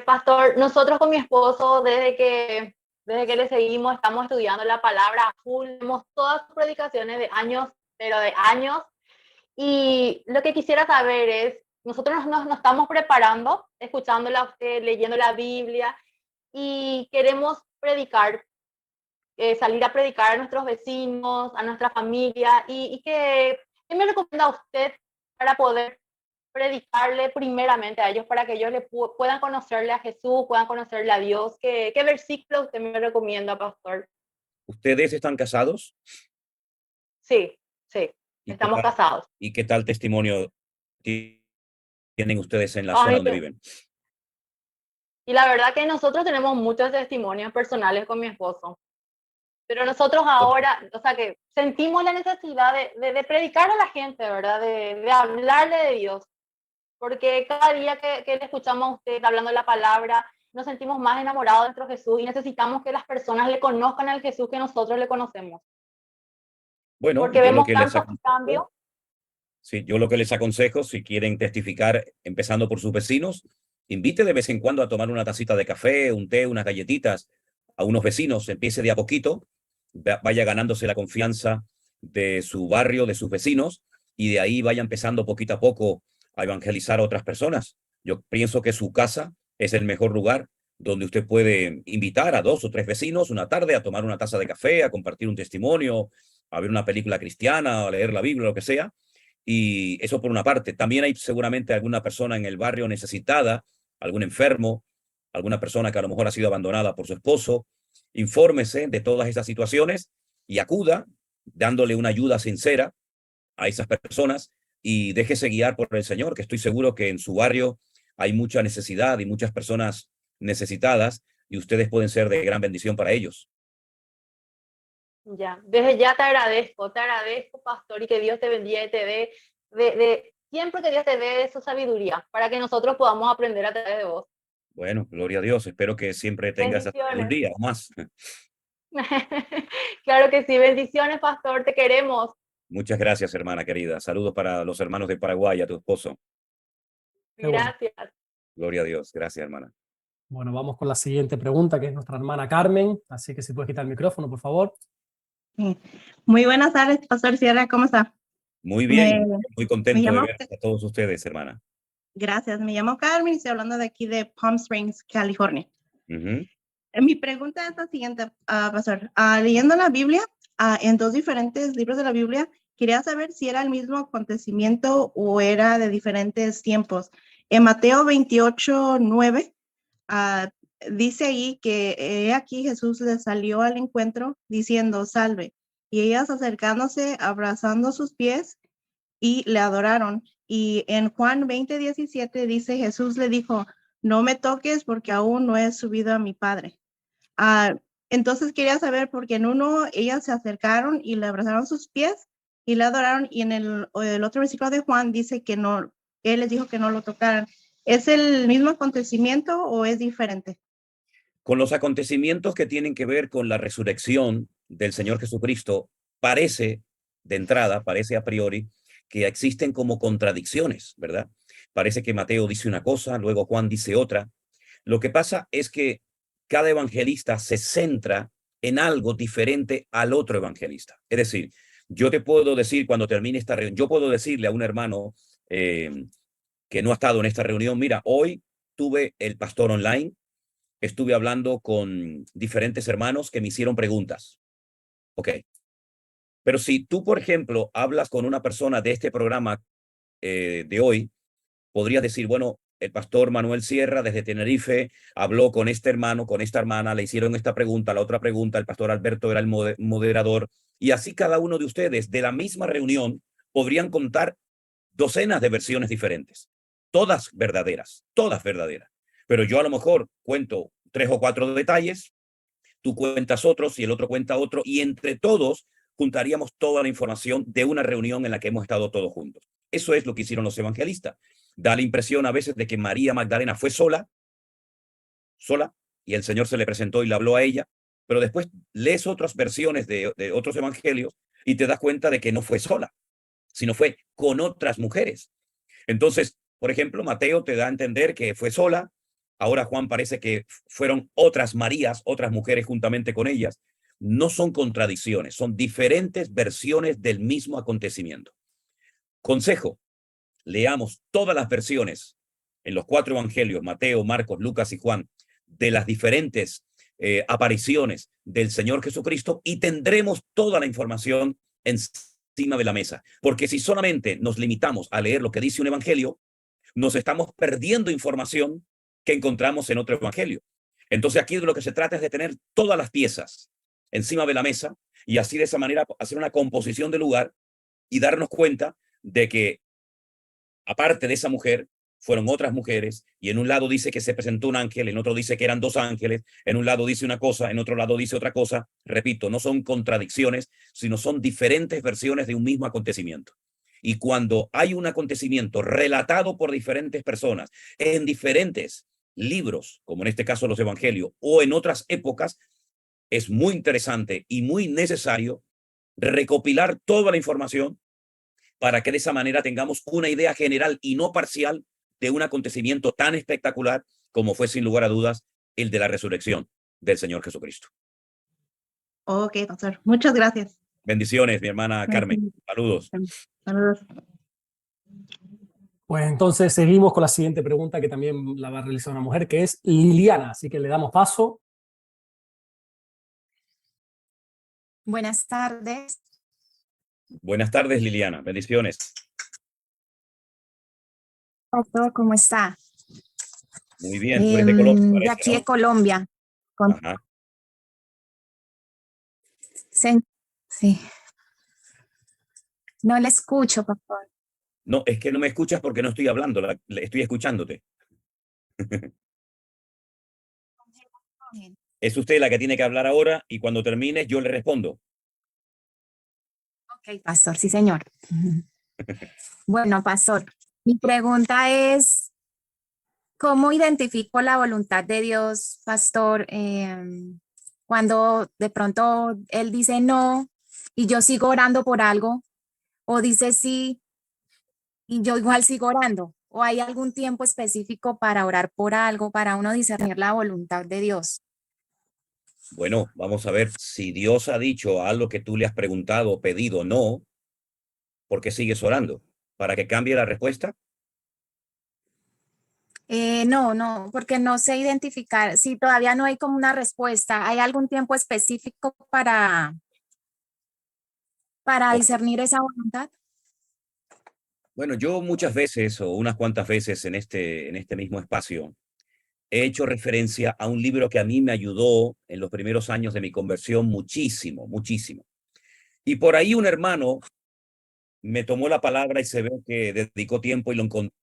S6: Pastor, nosotros con mi esposo, desde que le seguimos, estamos estudiando la palabra a full, vemos todas sus predicaciones de años, pero de años. Y lo que quisiera saber es, nosotros nos estamos preparando, escuchándola a usted, leyendo la Biblia, y queremos predicar, salir a predicar a nuestros vecinos, a nuestra familia, y ¿qué me recomienda usted para poder predicarle primeramente a ellos, para que ellos puedan conocerle a Jesús, puedan conocerle a Dios? ¿Qué versículo usted me recomienda, pastor?
S1: ¿Ustedes están casados?
S6: Sí, sí,
S1: ¿Y qué
S6: estamos
S1: tal,
S6: casados.
S1: y qué tal testimonio tienen ustedes en la zona
S6: Ay,
S1: donde viven?
S6: y la verdad que nosotros tenemos muchos testimonios personales con mi esposo, pero nosotros ahora, o sea, que sentimos la necesidad de predicar a la gente, ¿verdad? De hablarle de Dios, porque cada día que le escuchamos a usted hablando la palabra, nos sentimos más enamorados de nuestro Jesús y necesitamos que las personas le conozcan al Jesús que nosotros le conocemos,
S1: Bueno,
S6: porque
S1: yo lo
S6: vemos
S1: que les
S6: tantos
S1: aconsejo,
S6: cambios.
S1: sí, yo lo que les aconsejo, si quieren testificar empezando por sus vecinos, invite de vez en cuando a tomar una tacita de café, un té, unas galletitas a unos vecinos, empiece de a poquito, vaya ganándose la confianza de su barrio, de sus vecinos, y de ahí vaya empezando poquito a poco a evangelizar a otras personas. Yo pienso que su casa es el mejor lugar donde usted puede invitar a 2 o 3 vecinos una tarde a tomar una taza de café, a compartir un testimonio, a ver una película cristiana, a leer la Biblia, lo que sea. Y eso por una parte. También hay seguramente alguna persona en el barrio necesitada, algún enfermo, alguna persona que a lo mejor ha sido abandonada por su esposo. Infórmese de todas esas situaciones y acuda dándole una ayuda sincera a esas personas y déjese guiar por el Señor, que estoy seguro que en su barrio hay mucha necesidad y muchas personas necesitadas y ustedes pueden ser de gran bendición para ellos.
S6: Ya, desde ya te agradezco, pastor, y que Dios te bendiga y te dé, siempre que Dios te dé su sabiduría, para que nosotros podamos aprender a través de vos.
S1: Bueno, gloria a Dios. Espero que siempre tengas hasta un
S6: Bendiciones.
S1: día o más.
S6: Claro que sí, bendiciones, pastor, te queremos.
S1: Muchas gracias, hermana querida. Saludos para los hermanos de Paraguay, a tu esposo.
S2: Qué bueno.
S6: Gracias.
S1: Gloria a Dios. Gracias, hermana.
S2: Bueno, vamos con la siguiente pregunta, que es nuestra hermana Carmen, así que si puedes quitar el micrófono, por favor.
S7: Muy buenas tardes, Pastor Sierra, ¿cómo está?
S1: Muy bien,
S7: Me,
S1: muy
S7: me
S1: contento de
S7: llamo,
S1: ver a todos ustedes, hermana.
S7: gracias, me llamo Carmen y estoy hablando de aquí de Palm Springs, California.
S1: Ujú.
S7: Mi pregunta es la siguiente, Pastor. Leyendo la Biblia, en 2 diferentes libros de la Biblia, quería saber si era el mismo acontecimiento o era de diferentes tiempos. En Mateo 28:9, dice ahí que aquí Jesús les salió al encuentro diciendo, salve, y ellas acercándose, abrazando sus pies y le adoraron. Y en Juan 20:17 dice, Jesús le dijo, no me toques porque aún no he subido a mi padre. Entonces quería saber, porque en uno ellas se acercaron y le abrazaron sus pies y le adoraron, y en el otro versículo de Juan dice que no, él les dijo que no lo tocaran. ¿Es el mismo acontecimiento o es diferente?
S1: Con los acontecimientos que tienen que ver con la resurrección del Señor Jesucristo, parece, de entrada, parece a priori, que existen como contradicciones, ¿verdad? Parece que Mateo dice una cosa, luego Juan dice otra. Lo que pasa es que cada evangelista se centra en algo diferente al otro evangelista. Es decir, yo te puedo decir cuando termine esta reunión, yo puedo decirle a un hermano que no ha estado en esta reunión, mira, hoy tuve el pastor online, estuve hablando con diferentes hermanos que me hicieron preguntas. Ok. Pero si tú, por ejemplo, hablas con una persona de este programa de hoy, podrías decir, bueno, el pastor Manuel Sierra desde Tenerife habló con este hermano, con esta hermana, le hicieron esta pregunta, la otra pregunta, el pastor Alberto era el moderador, y así cada uno de ustedes de la misma reunión podrían contar docenas de versiones diferentes, todas verdaderas, pero yo a lo mejor cuento 3 o 4 detalles, tú cuentas otros y el otro cuenta otro, y entre todos juntaríamos toda la información de una reunión en la que hemos estado todos juntos. Eso es lo que hicieron los evangelistas. Da la impresión a veces de que María Magdalena fue sola, y el Señor se le presentó y le habló a ella, pero después lees otras versiones de otros evangelios y te das cuenta de que no fue sola, sino fue con otras mujeres. Entonces, por ejemplo, Mateo te da a entender que fue sola, ahora Juan parece que fueron otras Marías, otras mujeres juntamente con ellas. No son contradicciones, son diferentes versiones del mismo acontecimiento. Consejo, leamos todas las versiones en los 4 evangelios, Mateo, Marcos, Lucas y Juan, de las diferentes apariciones del Señor Jesucristo, y tendremos toda la información encima de la mesa. Porque si solamente nos limitamos a leer lo que dice un evangelio, nos estamos perdiendo información que encontramos en otro evangelio. Entonces aquí de lo que se trata es de tener todas las piezas encima de la mesa y así de esa manera hacer una composición de lugar y darnos cuenta de que aparte de esa mujer fueron otras mujeres, y en un lado dice que se presentó un ángel, en otro dice que eran 2 ángeles, en un lado dice una cosa, en otro lado dice otra cosa. Repito, no son contradicciones, sino son diferentes versiones de un mismo acontecimiento. Y cuando hay un acontecimiento relatado por diferentes personas en diferentes libros, como en este caso los evangelios, o en otras épocas, es muy interesante y muy necesario recopilar toda la información para que de esa manera tengamos una idea general y no parcial de un acontecimiento tan espectacular como fue sin lugar a dudas el de la resurrección del Señor Jesucristo.
S7: Ok, pastor. Muchas gracias.
S1: Bendiciones, mi hermana Carmen. Saludos.
S7: Saludos.
S2: Pues entonces seguimos con la siguiente pregunta, que también la va a realizar una mujer, que es Liliana. Así que le damos paso.
S8: Buenas tardes.
S1: Buenas tardes, Liliana. Bendiciones.
S8: Pastor, ¿cómo está?
S1: Muy bien. Tú eres de Colombia,
S8: De
S1: parece,
S8: aquí
S1: ¿no?
S8: de Colombia.
S1: Ajá.
S8: Sí. No le escucho, pastor.
S1: No, es que no me escuchas porque no estoy hablando, estoy escuchándote. Es usted la que tiene que hablar ahora y cuando termine yo le respondo.
S8: Ok, pastor, sí, señor. Bueno, pastor, mi pregunta es, ¿cómo identifico la voluntad de Dios, pastor, cuando de pronto Él dice no y yo sigo orando por algo, o dice sí y yo igual sigo orando? ¿O hay algún tiempo específico para orar por algo, para uno discernir la voluntad de Dios?
S1: Bueno, vamos a ver si Dios ha dicho algo que tú le has preguntado o pedido no, ¿por qué sigues orando? ¿Para que cambie la respuesta?
S8: No, porque no sé identificar, si todavía no hay como una respuesta, ¿hay algún tiempo específico para
S1: Ok.
S8: discernir esa voluntad?
S1: Bueno, yo muchas veces o unas cuantas veces en este mismo espacio he hecho referencia a un libro que a mí me ayudó en los primeros años de mi conversión muchísimo, muchísimo. Y por ahí un hermano me tomó la palabra y se ve que dedicó tiempo y lo encontró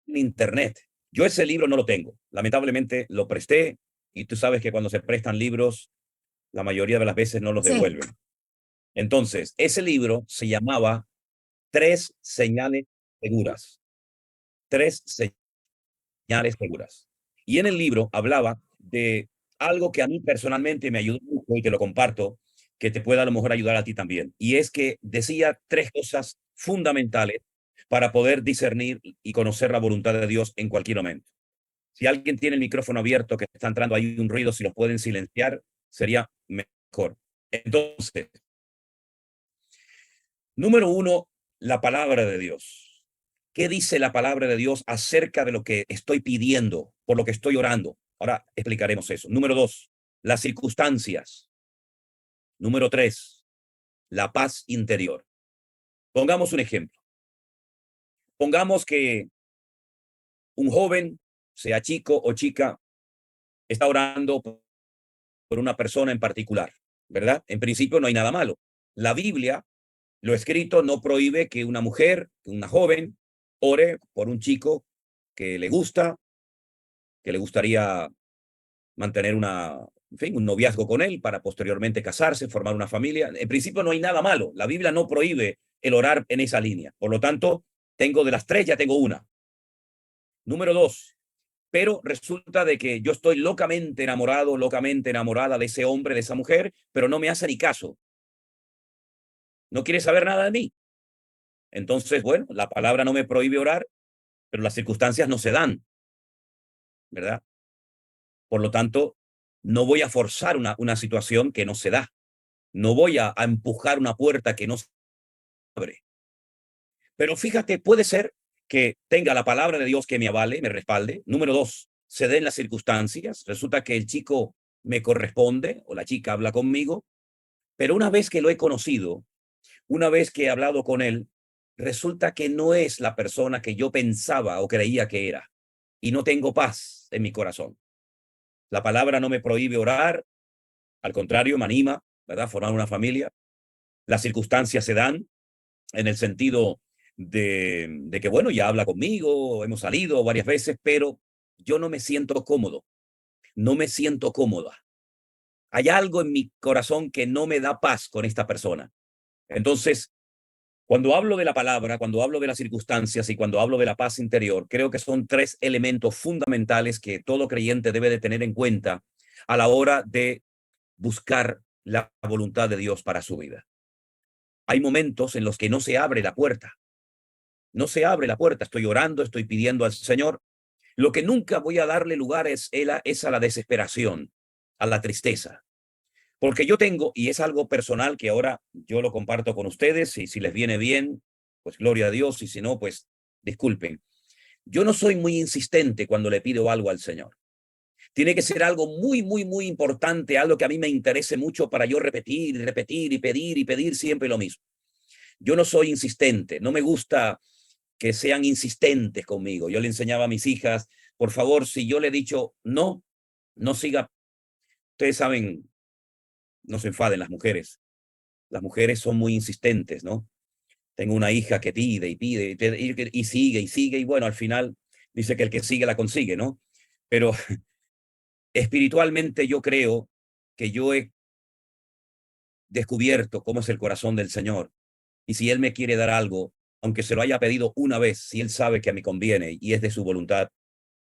S1: en internet. Yo ese libro no lo tengo. Lamentablemente lo presté y tú sabes que cuando se prestan libros, la mayoría de las veces no los
S8: Sí.
S1: devuelven. Entonces, ese libro se llamaba Tres señales seguras. Tres señales seguras. Y en el libro hablaba de algo que a mí personalmente me ayudó mucho y te lo comparto, que te pueda a lo mejor ayudar a ti también. Y es que decía tres cosas fundamentales para poder discernir y conocer la voluntad de Dios en cualquier momento. Si alguien tiene el micrófono abierto, que está entrando ahí un ruido, si lo pueden silenciar, sería mejor. Entonces, número uno, la palabra de Dios. ¿Qué dice la palabra de Dios acerca de lo que estoy pidiendo, por lo que estoy orando? Ahora explicaremos eso. Número dos, las circunstancias. Número tres, la paz interior. Pongamos un ejemplo. Pongamos que un joven, sea chico o chica, está orando por una persona en particular, ¿verdad? En principio no hay nada malo. La Biblia, lo escrito, no prohíbe que una mujer, una joven, ore por un chico que le gusta, que le gustaría mantener en fin, un noviazgo con él para posteriormente casarse, formar una familia. En principio no hay nada malo. La Biblia no prohíbe el orar en esa línea. Por lo tanto, tengo de las tres, ya tengo una. Número dos, pero resulta de que yo estoy locamente enamorado, locamente enamorada de ese hombre, de esa mujer, pero no me hace ni caso. No quiere saber nada de mí. Entonces, bueno, la palabra no me prohíbe orar, pero las circunstancias no se dan, ¿verdad? Por lo tanto, no voy a forzar una situación que no se da. No voy a empujar una puerta que no se abre. Pero fíjate, puede ser que tenga la palabra de Dios que me avale, me respalde. Número dos, se den las circunstancias. Resulta que el chico me corresponde o la chica habla conmigo, pero una vez que lo he conocido, una vez que he hablado con él, resulta que no es la persona que yo pensaba o creía que era. Y no tengo paz en mi corazón. La palabra no me prohíbe orar, al contrario, me anima, ¿verdad? Formar una familia. Las circunstancias se dan en el sentido de que, bueno, ya habla conmigo, hemos salido varias veces, pero yo no me siento cómodo, no me siento cómoda. Hay algo en mi corazón que no me da paz con esta persona. Entonces, cuando hablo de la palabra, cuando hablo de las circunstancias y cuando hablo de la paz interior, creo que son tres elementos fundamentales que todo creyente debe de tener en cuenta a la hora de buscar la voluntad de Dios para su vida. Hay momentos en los que no se abre la puerta. No se abre la puerta. Estoy orando, estoy pidiendo al Señor. Lo que nunca voy a darle lugar es a la desesperación, a la tristeza. Porque yo tengo, y es algo personal que ahora yo lo comparto con ustedes, y si les viene bien, pues gloria a Dios, y si no, pues disculpen. Yo no soy muy insistente cuando le pido algo al Señor. Tiene que ser algo muy, muy, muy importante, algo que a mí me interese mucho para yo repetir y repetir y pedir siempre lo mismo. Yo no soy insistente, no me gusta que sean insistentes conmigo. Yo le enseñaba a mis hijas, por favor, si yo le he dicho no, no siga. Ustedes saben, no se enfaden las mujeres. Las mujeres son muy insistentes, ¿no? Tengo una hija que pide y pide y sigue, y bueno, al final dice que el que sigue la consigue, ¿no? Pero espiritualmente yo creo que yo he descubierto cómo es el corazón del Señor. Y si Él me quiere dar algo, aunque se lo haya pedido una vez, si Él sabe que a mí conviene y es de su voluntad,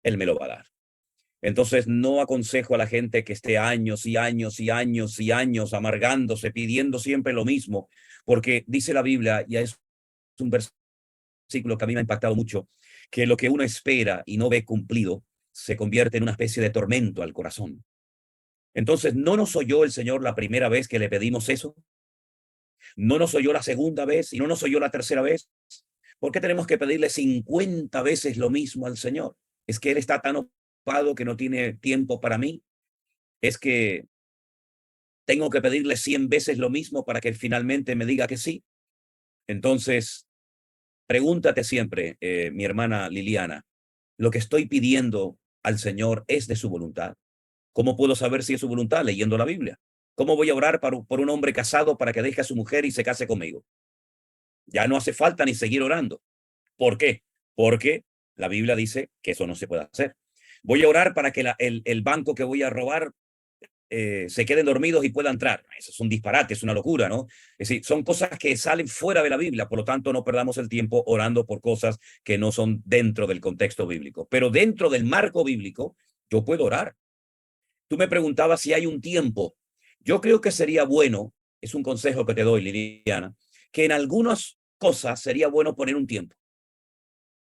S1: Él me lo va a dar. Entonces no aconsejo a la gente que esté años y años y años y años amargándose, pidiendo siempre lo mismo, porque dice la Biblia, y es un versículo que a mí me ha impactado mucho, que lo que uno espera y no ve cumplido se convierte en una especie de tormento al corazón. Entonces, ¿no nos oyó el Señor la primera vez que le pedimos eso? ¿No nos oyó la segunda vez y no nos oyó la tercera vez? ¿Por qué tenemos que pedirle 50 veces lo mismo al Señor? ¿Es que Él está tan ocupado que no tiene tiempo para mí? ¿Es que tengo que pedirle 100 veces lo mismo para que finalmente me diga que sí? Entonces, pregúntate siempre, mi hermana Liliana, ¿lo que estoy pidiendo al Señor es de su voluntad? ¿Cómo puedo saber si es su voluntad? Leyendo la Biblia. ¿Cómo voy a orar por un hombre casado para que deje a su mujer y se case conmigo? Ya no hace falta ni seguir orando. ¿Por qué? Porque La Biblia dice que eso no se puede hacer. Voy a orar para que el banco que voy a robar se queden dormidos y pueda entrar. Eso es un disparate, es una locura, ¿no? Es decir, son cosas que salen fuera de la Biblia, por lo tanto no perdamos el tiempo orando por cosas que no son dentro del contexto bíblico. Pero dentro del marco bíblico, yo puedo orar. Tú me preguntabas si hay un tiempo. Yo creo que sería bueno, es un consejo que te doy, Liliana, que en algunas cosas sería bueno poner un tiempo.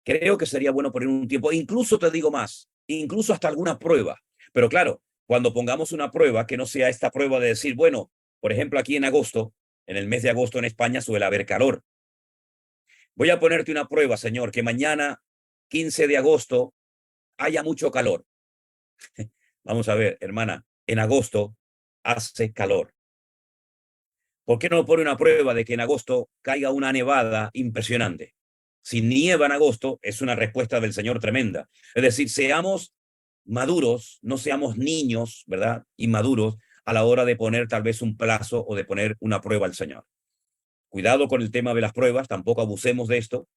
S1: Creo que sería bueno poner un tiempo. Incluso te digo más, incluso hasta alguna prueba. Pero claro, cuando pongamos una prueba, que no sea esta prueba de decir, bueno, por ejemplo, aquí en agosto, en el mes de agosto en España suele haber calor. Voy a ponerte una prueba, Señor, que mañana, 15 de agosto, haya mucho calor. Vamos a ver, hermana, en agosto hace calor. ¿Por qué no pone una prueba de que en agosto caiga una nevada impresionante? Si nieva en agosto, es una respuesta del Señor tremenda. Es decir, seamos maduros, no seamos niños, ¿verdad? Inmaduros a la hora de poner tal vez un plazo o de poner una prueba al Señor. Cuidado con el tema de las pruebas, tampoco abusemos de esto,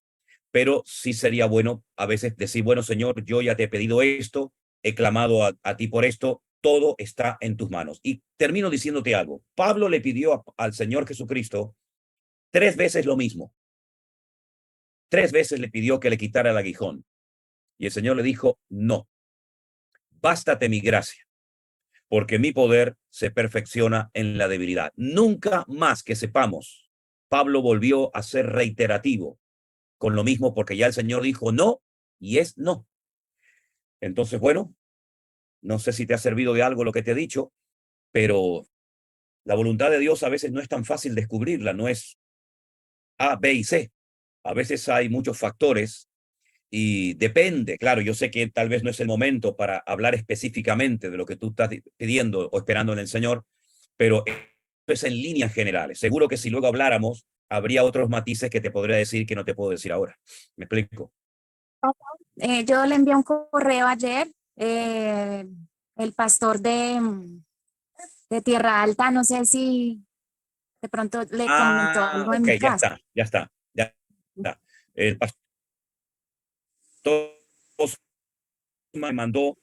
S1: pero sí sería bueno a veces decir, bueno, Señor, yo ya te he pedido esto, he clamado a ti por esto, todo está en tus manos. Y termino diciéndote algo. Pablo le pidió al Señor Jesucristo 3 veces lo mismo. 3 veces le pidió que le quitara el aguijón. Y el Señor le dijo, no, bástate mi gracia, porque mi poder se perfecciona en la debilidad. Nunca más que sepamos, Pablo volvió a ser reiterativo con lo mismo, porque ya el Señor dijo no, y es no. Entonces, bueno, no sé si te ha servido de algo lo que te he dicho, pero la voluntad de Dios a veces no es tan fácil descubrirla, no es A, B y C. A veces hay muchos factores y depende, claro, yo sé que tal vez no es el momento para hablar específicamente de lo que tú estás pidiendo o esperando en el Señor, pero es en líneas generales. Seguro que si luego habláramos, habría otros matices que te podría decir que no te puedo decir ahora. ¿Me explico?
S8: Yo le envié un correo ayer, el pastor de Tierra Alta, no sé si de pronto le comentó algo en
S1: Ok,
S8: mi
S1: ya
S8: caso.
S1: está, ya está, ya está. El pastor me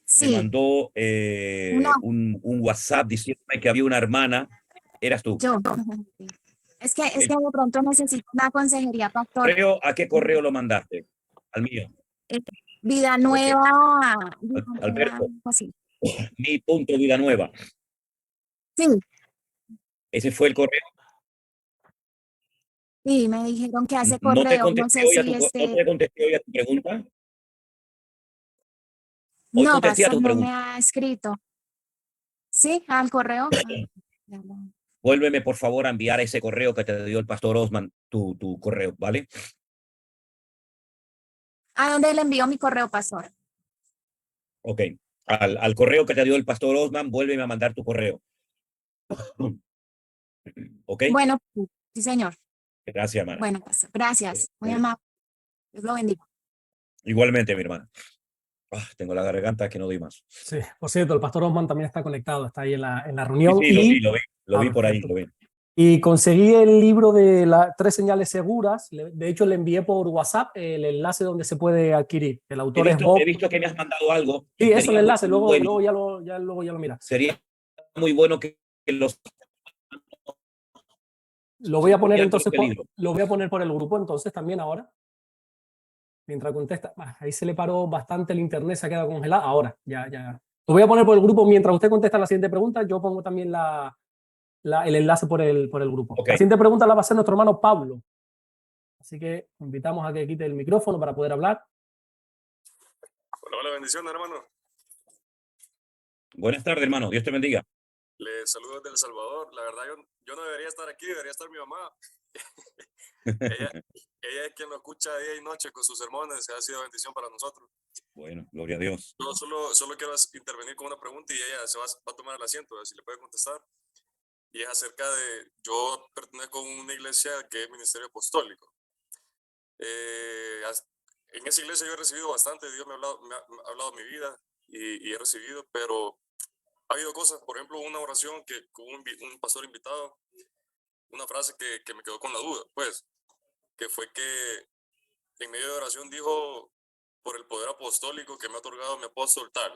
S8: Sí,
S1: mandó
S8: no,
S1: un WhatsApp diciéndome que había una hermana, eras tú.
S8: yo. Es que
S1: El
S8: de pronto necesito una consejería, pastor.
S1: correo, ¿a qué correo lo mandaste? Al mío.
S8: Eh, Vida
S1: Ok.
S8: nueva, vida nueva,
S1: Alberto,
S8: algo así.
S1: mi punto vida nueva.
S8: Sí,
S1: Ese fue el correo.
S8: sí, me dijeron que hace
S1: No te
S8: correo, no
S1: contesté
S8: sé
S1: hoy a
S8: si
S1: tu, no te contesté hoy a tu pregunta. Hoy
S8: no,
S1: contesté a
S8: pastor,
S1: tu
S8: no me
S1: pregunta.
S8: ha escrito. Sí, al correo. Ah, ya
S1: Vuélveme, por favor, a enviar ese correo que te dio el pastor Osman, tu correo, ¿vale?
S8: ¿A dónde le envío mi correo, pastor?
S1: Ok. Al correo que te dio el pastor Osman, vuélveme a mandar tu correo. ¿Ok?
S8: Bueno, sí, señor.
S1: Gracias, hermana.
S8: Bueno, pastor, gracias. Muy amable. Dios lo bendiga.
S1: Igualmente, mi hermana. Tengo la garganta que no doy más.
S2: Sí, por cierto, el pastor Osman también está conectado, está ahí en la
S1: Sí,
S2: reunión.
S1: sí, lo vi por ahí,
S2: Perfecto.
S1: lo vi.
S2: Y conseguí el libro de las 3 señales seguras. De hecho, le envié por WhatsApp el enlace donde se puede adquirir. El autor es Bob.
S1: He visto que me has mandado algo.
S2: Sí,
S1: Y
S2: eso es el
S1: sería muy
S2: enlace. Luego,
S1: bueno,
S2: luego ya lo mira.
S1: sería muy bueno que los
S2: Lo voy a poner
S1: estudiantes
S2: entonces
S1: del libro.
S2: lo voy a poner por el grupo entonces también ahora. Mientras contesta. Ahí se le paró bastante el internet, se ha quedado congelado. Ahora, ya. Lo voy a poner por el grupo mientras usted contesta la siguiente pregunta. Yo pongo también el enlace por el grupo.
S1: Ok.
S2: La siguiente pregunta la va a hacer nuestro hermano Pablo. Así que invitamos a que quite el micrófono para poder hablar.
S9: Hola, hola, bendiciones, hermano.
S1: Buenas tardes, hermano. Dios te bendiga.
S9: Les saludo desde El Salvador. La verdad, yo no debería estar aquí, debería estar mi mamá. ella es quien lo escucha día y noche con sus sermones. Ha sido bendición para nosotros.
S1: Bueno, gloria a Dios.
S9: Yo solo quiero intervenir con una pregunta y ella va a tomar el asiento, a ver si le puede contestar. Y es acerca de, yo pertenezco a una iglesia que es ministerio apostólico. En esa iglesia yo he recibido bastante, Dios me ha hablado de mi vida y he recibido, pero ha habido cosas, por ejemplo, una oración que con un pastor invitado, una frase que me quedó con la duda, pues, que fue que en medio de oración dijo por el poder apostólico que me ha otorgado mi apóstol tal,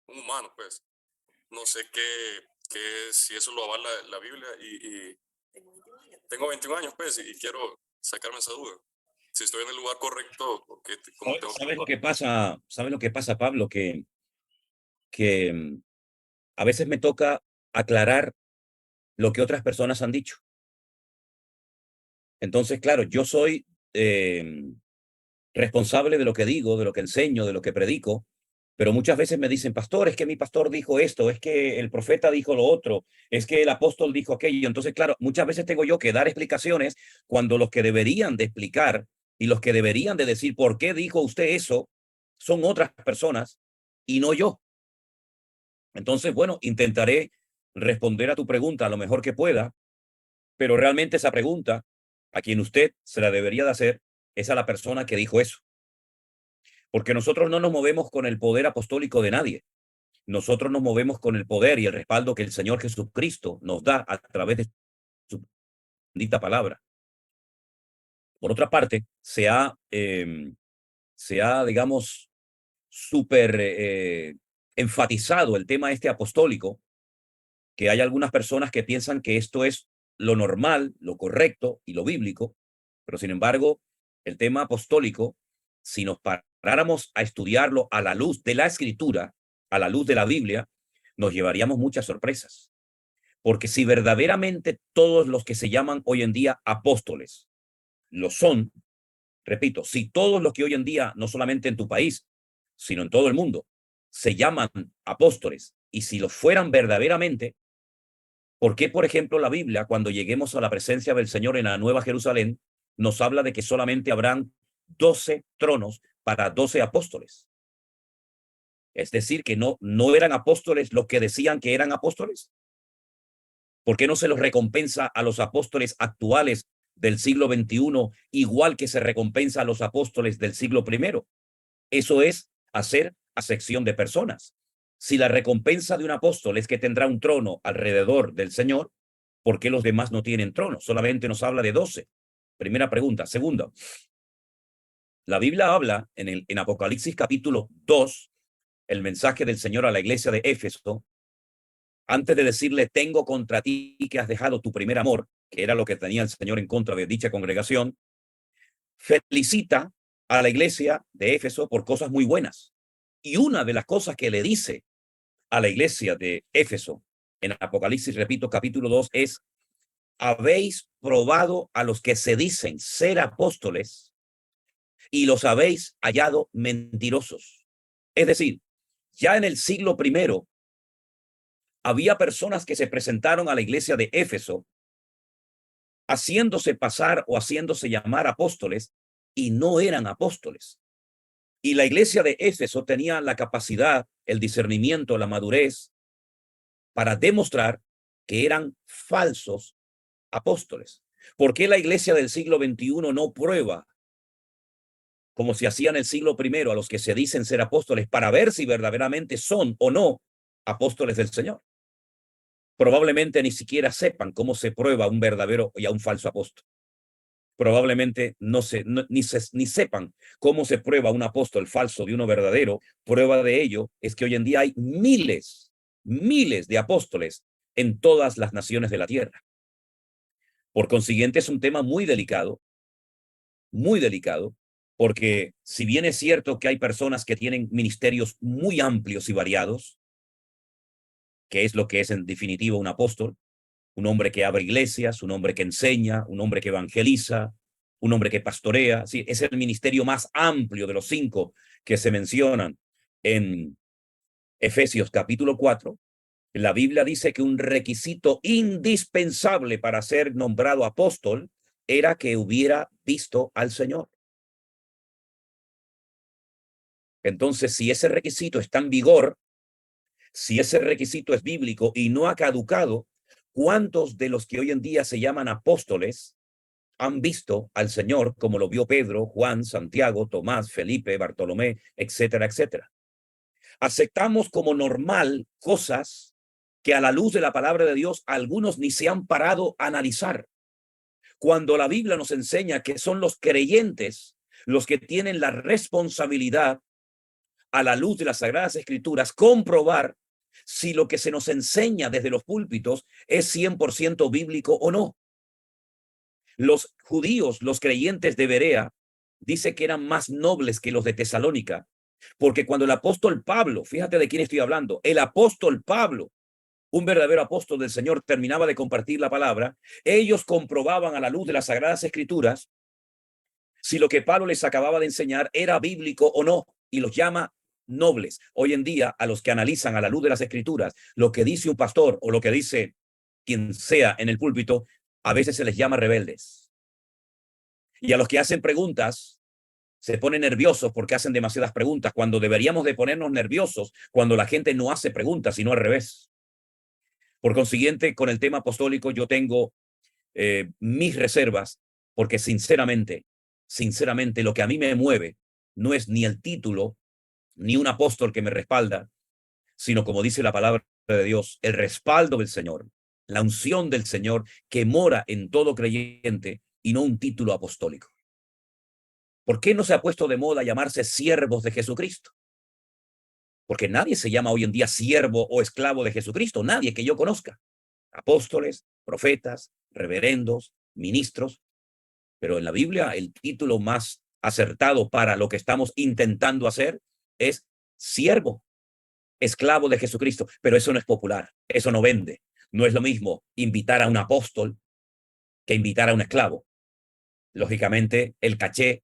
S9: un humano, pues. No sé si eso lo avala la Biblia y tengo 21 años, pues, y quiero sacarme esa duda. Si estoy en el lugar correcto, ¿cómo tengo que
S1: ¿Sabes lo
S9: actuar?
S1: que pasa? ¿Sabes lo que pasa, Pablo? Que a veces me toca aclarar lo que otras personas han dicho. Entonces, claro, yo soy responsable de lo que digo, de lo que enseño, de lo que predico, pero muchas veces me dicen, pastor, es que mi pastor dijo esto, es que el profeta dijo lo otro, es que el apóstol dijo aquello. Entonces, claro, muchas veces tengo yo que dar explicaciones cuando los que deberían de explicar y los que deberían de decir por qué dijo usted eso son otras personas y no yo. Entonces, bueno, intentaré responder a tu pregunta lo mejor que pueda, pero realmente esa pregunta a quien usted se la debería de hacer es a la persona que dijo eso. Porque nosotros no nos movemos con el poder apostólico de nadie. Nosotros nos movemos con el poder y el respaldo que el Señor Jesucristo nos da a través de su bendita palabra. Por otra parte, se ha digamos, súper enfatizado el tema este apostólico, que hay algunas personas que piensan que esto es lo normal, lo correcto y lo bíblico, pero sin embargo, el tema apostólico, si nos paráramos a estudiarlo a la luz de la Escritura, a la luz de la Biblia, nos llevaríamos muchas sorpresas. Porque si verdaderamente todos los que se llaman hoy en día apóstoles lo son, repito, si todos los que hoy en día, no solamente en tu país, sino en todo el mundo, se llaman apóstoles, y si lo fueran verdaderamente, ¿por qué, por ejemplo, la Biblia, cuando lleguemos a la presencia del Señor en la Nueva Jerusalén, nos habla de que solamente habrán 12 tronos para 12 apóstoles? Es decir, que no eran apóstoles los que decían que eran apóstoles. ¿Por qué no se los recompensa a los apóstoles actuales del siglo XXI igual que se recompensa a los apóstoles del siglo I? Eso es hacer acepción de personas. Si la recompensa de un apóstol es que tendrá un trono alrededor del Señor, ¿por qué los demás no tienen trono? Solamente nos habla de 12. Primera pregunta. Segunda, la Biblia habla en Apocalipsis capítulo 2, el mensaje del Señor a la iglesia de Éfeso, antes de decirle, tengo contra ti que has dejado tu primer amor, que era lo que tenía el Señor en contra de dicha congregación, felicita a la iglesia de Éfeso por cosas muy buenas. Y una de las cosas que le dice a la iglesia de Éfeso en Apocalipsis, repito, capítulo 2, es: habéis probado a los que se dicen ser apóstoles y los habéis hallado mentirosos. Es decir, ya en el siglo I había personas que se presentaron a la iglesia de Éfeso haciéndose pasar o haciéndose llamar apóstoles y no eran apóstoles. Y la iglesia de Éfeso tenía la capacidad, el discernimiento, la madurez para demostrar que eran falsos apóstoles. ¿Por qué la iglesia del siglo XXI no prueba, como se hacía en el siglo I, a los que se dicen ser apóstoles para ver si verdaderamente son o no apóstoles del Señor? Probablemente ni siquiera sepan cómo se prueba a un verdadero y a un falso apóstol. Probablemente ni sepan cómo se prueba un apóstol falso de uno verdadero. Prueba de ello es que hoy en día hay miles de apóstoles en todas las naciones de la tierra. Por consiguiente, es un tema muy delicado, porque si bien es cierto que hay personas que tienen ministerios muy amplios y variados, que es lo que es en definitiva un apóstol, un hombre que abre iglesias, un hombre que enseña, un hombre que evangeliza, un hombre que pastorea. Sí, es el ministerio más amplio de los 5 que se mencionan en Efesios capítulo 4. La Biblia dice que un requisito indispensable para ser nombrado apóstol era que hubiera visto al Señor. Entonces, si ese requisito está en vigor, si ese requisito es bíblico y no ha caducado, ¿cuántos de los que hoy en día se llaman apóstoles han visto al Señor como lo vio Pedro, Juan, Santiago, Tomás, Felipe, Bartolomé, etcétera, etcétera? Aceptamos como normal cosas que a la luz de la palabra de Dios algunos ni se han parado a analizar. Cuando la Biblia nos enseña que son los creyentes los que tienen la responsabilidad, a la luz de las Sagradas Escrituras, comprobar si lo que se nos enseña desde los púlpitos es 100% bíblico o no. Los judíos, los creyentes de Berea, dice que eran más nobles que los de Tesalónica, porque cuando el apóstol Pablo, fíjate de quién estoy hablando, el apóstol Pablo, un verdadero apóstol del Señor, terminaba de compartir la palabra, ellos comprobaban a la luz de las Sagradas Escrituras si lo que Pablo les acababa de enseñar era bíblico o no, y los llama nobles. Hoy en día, a los que analizan a la luz de las Escrituras lo que dice un pastor o lo que dice quien sea en el púlpito, a veces se les llama rebeldes. Y a los que hacen preguntas, se ponen nerviosos porque hacen demasiadas preguntas, cuando deberíamos de ponernos nerviosos cuando la gente no hace preguntas, sino al revés. Por consiguiente, con el tema apostólico yo tengo mis reservas, porque sinceramente, lo que a mí me mueve no es ni el título, ni un apóstol que me respalda, sino, como dice la palabra de Dios, el respaldo del Señor, la unción del Señor que mora en todo creyente, y no un título apostólico. ¿Por qué no se ha puesto de moda llamarse siervos de Jesucristo? Porque nadie se llama hoy en día siervo o esclavo de Jesucristo, nadie que yo conozca. Apóstoles, profetas, reverendos, ministros, pero en la Biblia el título más acertado para lo que estamos intentando hacer es siervo, esclavo de Jesucristo, pero eso no es popular, eso no vende. No es lo mismo invitar a un apóstol que invitar a un esclavo. Lógicamente el caché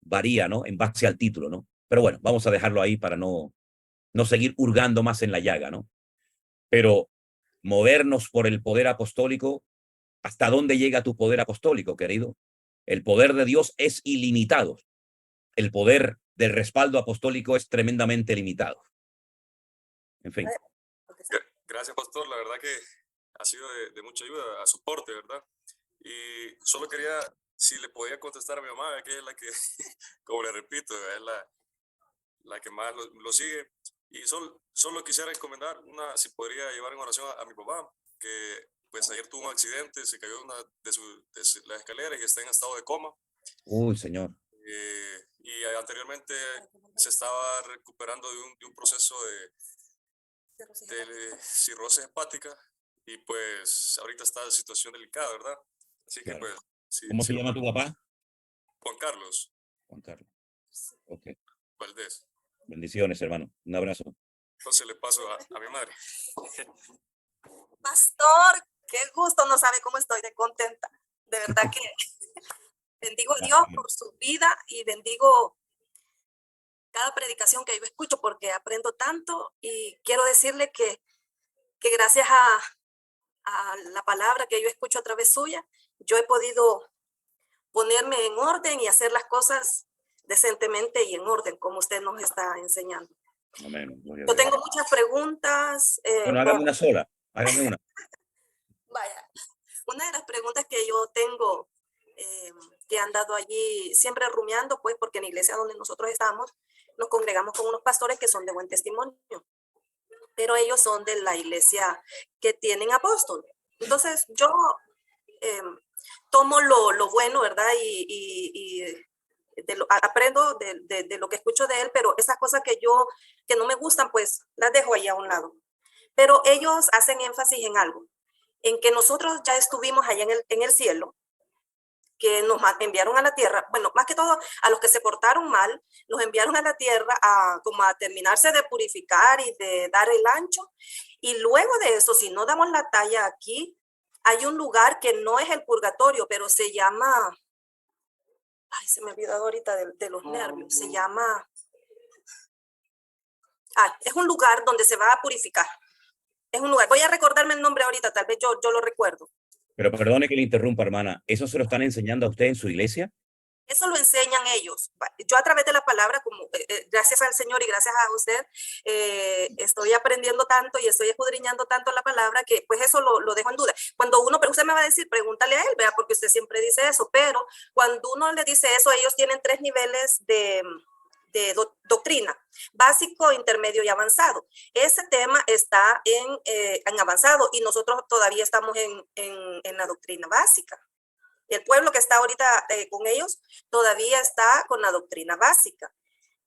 S1: varía, ¿no? En base al título, ¿no? Pero bueno, vamos a dejarlo ahí para no seguir hurgando más en la llaga, ¿no? Pero movernos por el poder apostólico, ¿hasta dónde llega tu poder apostólico, querido? El poder de Dios es ilimitado. El poder del respaldo apostólico es tremendamente limitado. En fin.
S9: Gracias, pastor. La verdad que ha sido de mucha ayuda, a soporte, ¿verdad? Y solo quería, si le podía contestar a mi mamá, que es la que, como le repito, es la que más lo sigue. Y solo quisiera encomendar si podría llevar en oración a mi papá, que pues ayer tuvo un accidente, se cayó de una de las escaleras y está en estado de coma.
S1: Uy, Señor.
S9: Y anteriormente se estaba recuperando de un proceso de cirrosis hepática, y pues ahorita está en situación delicada, ¿verdad? Así
S1: Claro.
S9: que pues... Sí,
S1: ¿Cómo se llama tu papá?
S9: Juan Carlos.
S1: Juan Carlos. Ok.
S9: Valdés.
S1: Bendiciones, hermano. Un abrazo.
S9: Entonces le paso a mi madre.
S10: Pastor, qué gusto, no sabe cómo estoy de contenta. De verdad que bendigo a Dios por su vida y bendigo cada predicación que yo escucho porque aprendo tanto, y quiero decirle que gracias a la palabra que yo escucho a través suya, yo he podido ponerme en orden y hacer las cosas decentemente y en orden, como usted nos está enseñando.
S1: Amén.
S10: Yo tengo muchas preguntas.
S1: Bueno, hágame una sola. Hágame una.
S10: Vaya, una de las preguntas que yo tengo, que han dado allí siempre rumiando, pues porque en la iglesia donde nosotros estamos, nos congregamos con unos pastores que son de buen testimonio, pero ellos son de la iglesia que tienen apóstol. Entonces yo tomo lo bueno, ¿verdad? Y aprendo de lo que escucho de él, pero esas cosas que no me gustan, pues las dejo ahí a un lado. Pero ellos hacen énfasis en algo, en que nosotros ya estuvimos allá en el cielo, que nos enviaron a la tierra, bueno, más que todo a los que se portaron mal, los enviaron a la tierra como a terminarse de purificar y de dar el ancho, y luego de eso, si no damos la talla aquí, hay un lugar que no es el purgatorio, pero se llama, ay, se me ha olvidado ahorita de los nervios, se llama, es un lugar donde se va a purificar. Es un lugar, voy a recordarme el nombre ahorita, tal vez yo lo recuerdo.
S1: Pero perdone que le interrumpa, hermana. ¿Eso se lo están enseñando a usted en su iglesia?
S10: Eso lo enseñan ellos. Yo a través de la palabra, como gracias al Señor y gracias a usted, estoy aprendiendo tanto y estoy escudriñando tanto la palabra que pues eso lo dejo en duda. Cuando pero usted me va a decir, pregúntale a él, ¿verdad? Porque usted siempre dice eso, pero cuando uno le dice eso, ellos tienen 3 niveles de doctrina: básico, intermedio y avanzado. Ese tema está en avanzado y nosotros todavía estamos en la doctrina básica. el pueblo que está ahorita con ellos todavía está con la doctrina básica.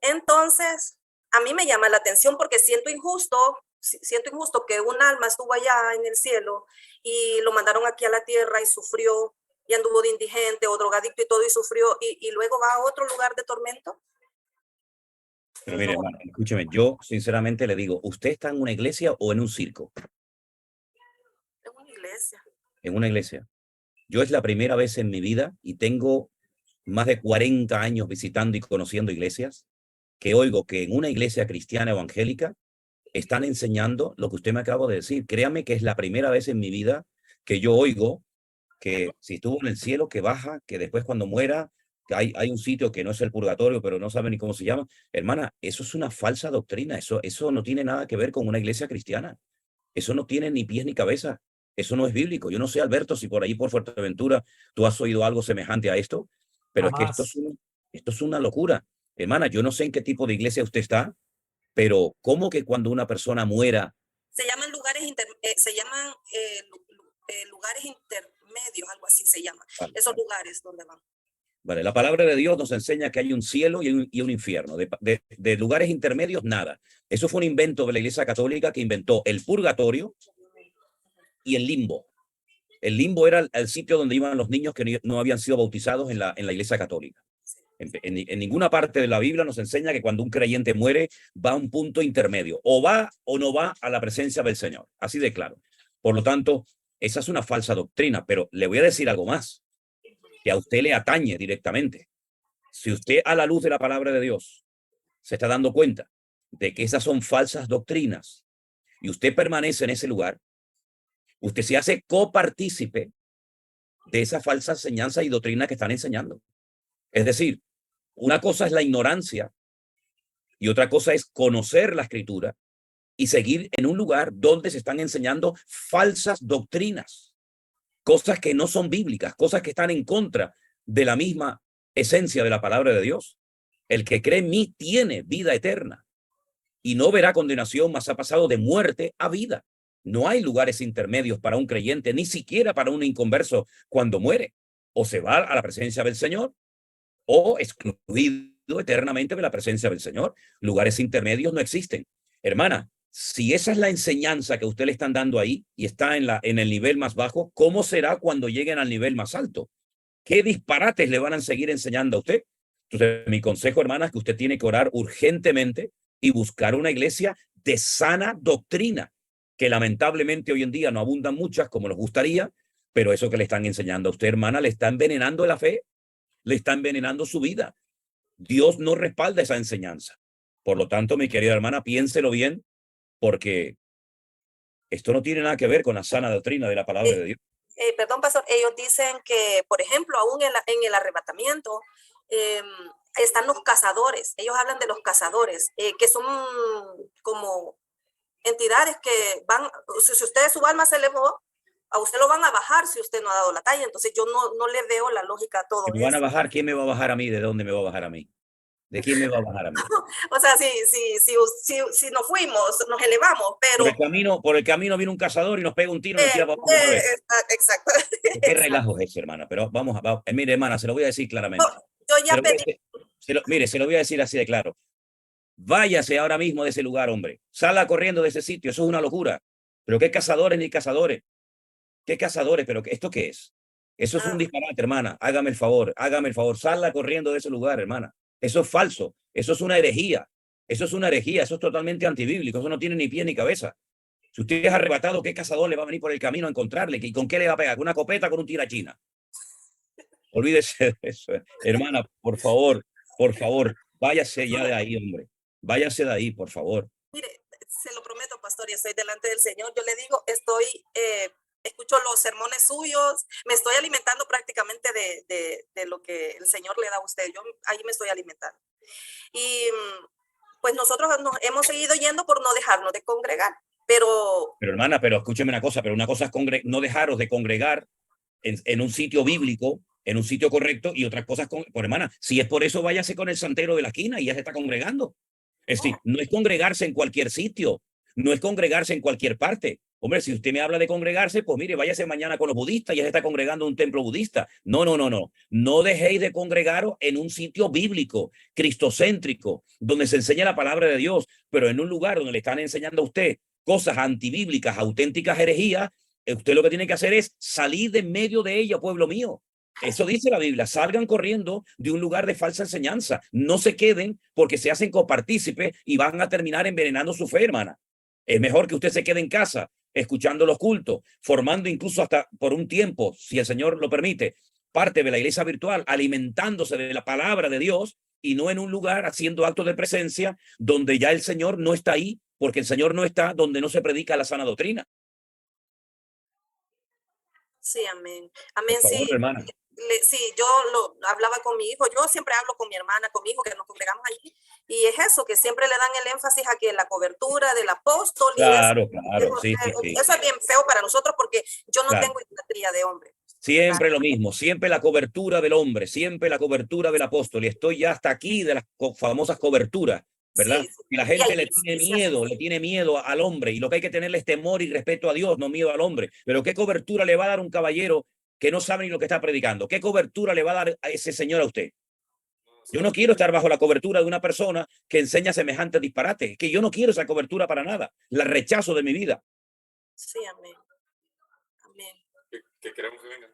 S10: Entonces, a mí me llama la atención porque siento injusto que un alma estuvo allá en el cielo y lo mandaron aquí a la tierra y sufrió y anduvo de indigente o drogadicto y todo y sufrió y luego va a otro lugar de tormento.
S1: Pero mire, hermano, escúcheme, yo sinceramente le digo, ¿usted está en una iglesia o en un circo?
S10: En una iglesia.
S1: En una iglesia. Yo es la primera vez en mi vida y tengo más de 40 años visitando y conociendo iglesias que oigo que en una iglesia cristiana evangélica están enseñando lo que usted me acaba de decir. Créame que es la primera vez en mi vida que yo oigo que si estuvo en el cielo, que baja, que después cuando muera, que hay un sitio que no es el purgatorio, pero no sabe ni cómo se llama. Hermana, eso es una falsa doctrina. Eso no tiene nada que ver con una iglesia cristiana. Eso no tiene ni pies ni cabeza. Eso no es bíblico. Yo no sé, Alberto, si por ahí por Fuerteventura tú has oído algo semejante a esto, pero
S2: Jamás.
S1: es que esto es una locura. Hermana, yo no sé en qué tipo de iglesia usted está, pero ¿cómo que cuando una persona muera?
S10: Se llaman lugares lugares intermedios, algo así se llama.
S1: Vale,
S10: Esos
S1: vale.
S10: lugares donde van.
S1: Vale, la palabra de Dios nos enseña que hay un cielo y un infierno. De lugares intermedios, nada. Eso fue un invento de la Iglesia Católica que inventó el purgatorio y el limbo. El limbo era el sitio donde iban los niños que no habían sido bautizados en la Iglesia Católica. En ninguna parte de la Biblia nos enseña que cuando un creyente muere va a un punto intermedio. O va o no va a la presencia del Señor. Así de claro. Por lo tanto, esa es una falsa doctrina. Pero le voy a decir algo más, que a usted le atañe directamente. Si usted a la luz de la palabra de Dios se está dando cuenta de que esas son falsas doctrinas y usted permanece en ese lugar, usted se hace copartícipe de esa falsa enseñanza y doctrina que están enseñando. Es decir, una cosa es la ignorancia y otra cosa es conocer la escritura y seguir en un lugar donde se están enseñando falsas doctrinas, cosas que no son bíblicas, cosas que están en contra de la misma esencia de la palabra de Dios. El que cree en mí tiene vida eterna y no verá condenación, mas ha pasado de muerte a vida. No hay lugares intermedios para un creyente, ni siquiera para un inconverso cuando muere. O se va a la presencia del Señor o excluido eternamente de la presencia del Señor. Lugares intermedios no existen. Hermana, si esa es la enseñanza que usted le están dando ahí y está en el nivel más bajo, ¿cómo será cuando lleguen al nivel más alto? ¿Qué disparates le van a seguir enseñando a usted? Entonces, mi consejo, hermana, es que usted tiene que orar urgentemente y buscar una iglesia de sana doctrina, que lamentablemente hoy en día no abundan muchas como nos gustaría, pero eso que le están enseñando a usted, hermana, le está envenenando la fe, le está envenenando su vida. Dios no respalda esa enseñanza. Por lo tanto, mi querida hermana, piénselo bien, porque esto no tiene nada que ver con la sana doctrina de la palabra de Dios.
S10: Perdón, pastor, ellos dicen que, por ejemplo, aún en el arrebatamiento, están los cazadores. Ellos hablan de los cazadores, que son como entidades que van, si usted su alma se elevó, a usted lo van a bajar si usted no ha dado la talla. Entonces yo no le veo la lógica a todo
S1: ¿Me van a
S10: eso.
S1: bajar? ¿Quién me va a bajar a mí? ¿De dónde me va a bajar a mí? ¿De quién me va a bajar a mí?
S10: O sea, si nos fuimos, nos elevamos, pero...
S1: Por el camino viene un cazador y nos pega un tiro y nos tira para abajo otra vez.
S10: Exacto.
S1: ¿Qué relajo es ese, hermana? Pero vamos, mire, hermana, se lo voy a decir claramente.
S10: Yo ya pedí.
S1: Mire, se lo voy a decir así de claro. Váyase ahora mismo de ese lugar, hombre. Salga corriendo de ese sitio. Eso es una locura. Pero qué cazadores ni cazadores. ¿Qué cazadores? ¿Pero esto qué es? Eso es un disparate, hermana. Hágame el favor. Salga corriendo de ese lugar, hermana. Eso es falso. Eso es una herejía. Eso es totalmente antibíblico. Eso no tiene ni pie ni cabeza. Si usted es arrebatado, ¿qué cazador le va a venir por el camino a encontrarle? ¿Y con qué le va a pegar? ¿Con una copeta o con un tirachina? Olvídese de eso. Hermana, por favor, váyase ya de ahí, hombre. Váyase de ahí, por favor.
S10: Mire, se lo prometo, pastor, y estoy delante del Señor. Yo le digo, escucho los sermones suyos, me estoy alimentando prácticamente de lo que el Señor le da a usted. Yo ahí me estoy alimentando. Y pues nosotros nos hemos seguido yendo por no dejarnos de congregar. Pero
S1: hermana, escúcheme una cosa, una cosa es no dejaros de congregar en un sitio bíblico, en un sitio correcto, y otras cosas, por hermana, si es por eso, váyase con el santero de la esquina y ya se está congregando. Es decir, no es congregarse en cualquier sitio, no es congregarse en cualquier parte. Hombre, si usted me habla de congregarse, pues mire, váyase mañana con los budistas, ya se está congregando en un templo budista. No, no, no, no. No dejéis de congregaros en un sitio bíblico, cristocéntrico, donde se enseña la palabra de Dios, pero en un lugar donde le están enseñando a usted cosas antibíblicas, auténticas herejías, usted lo que tiene que hacer es salir de en medio de ella, pueblo mío. Eso dice la Biblia, salgan corriendo de un lugar de falsa enseñanza. No se queden porque se hacen copartícipes y van a terminar envenenando su fe, hermana. Es mejor que usted se quede en casa, escuchando los cultos, formando incluso hasta por un tiempo, si el Señor lo permite, parte de la iglesia virtual, alimentándose de la palabra de Dios y no en un lugar haciendo actos de presencia donde ya el Señor no está ahí, porque el Señor no está donde no se predica la sana doctrina.
S10: Sí, amén. Amén,
S1: Por favor,
S10: sí.
S1: hermana.
S10: Sí, yo lo hablaba con mi hijo, yo siempre hablo con mi hermana, con mi hijo, que nos congregamos allí, y es eso, que siempre le dan el énfasis a que la cobertura del apóstol,
S1: Claro,
S10: y
S1: claro, sí, sí, sí.
S10: eso es bien feo para nosotros porque yo no
S1: Claro.
S10: tengo idolatría de hombre.
S1: Siempre lo mismo, siempre la cobertura del hombre, siempre la cobertura del apóstol. Y estoy ya hasta aquí de las famosas coberturas, ¿verdad?
S10: Sí, sí.
S1: Y la
S10: Y
S1: gente
S10: hay
S1: le tiene miedo al hombre. Y lo que hay que tenerle es temor y respeto a Dios, no miedo al hombre. Pero ¿qué cobertura le va a dar un caballero que no sabe ni lo que está predicando? ¿Qué cobertura le va a dar a ese señor a usted? Yo no quiero estar bajo la cobertura de una persona que enseña semejante disparate. Es que yo no quiero esa cobertura para nada. La rechazo de mi vida.
S10: Sí, amén. Amén.
S9: Que queremos que vengan.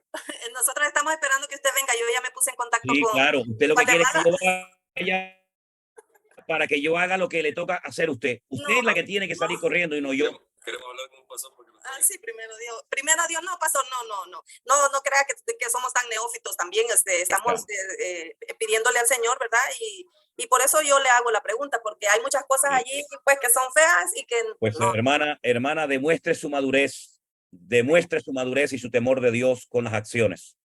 S10: Nosotros estamos esperando que usted venga. Yo ya me puse en contacto
S1: Sí,
S10: con
S1: claro. Usted lo que quiere es que
S10: Guatemala.
S1: yo vaya para que yo haga lo que le toca hacer a usted. Usted es la que tiene que salir corriendo y no yo.
S9: Queremos hablar con un pastor porque
S10: Sí, primero Dios, no, pastor, no crea que somos tan neófitos también, estamos pidiéndole al Señor, ¿verdad? Y por eso yo le hago la pregunta, porque hay muchas cosas allí, pues, que son feas y que
S1: Pues
S10: no.
S1: hermana, demuestre su madurez y su temor de Dios con las acciones.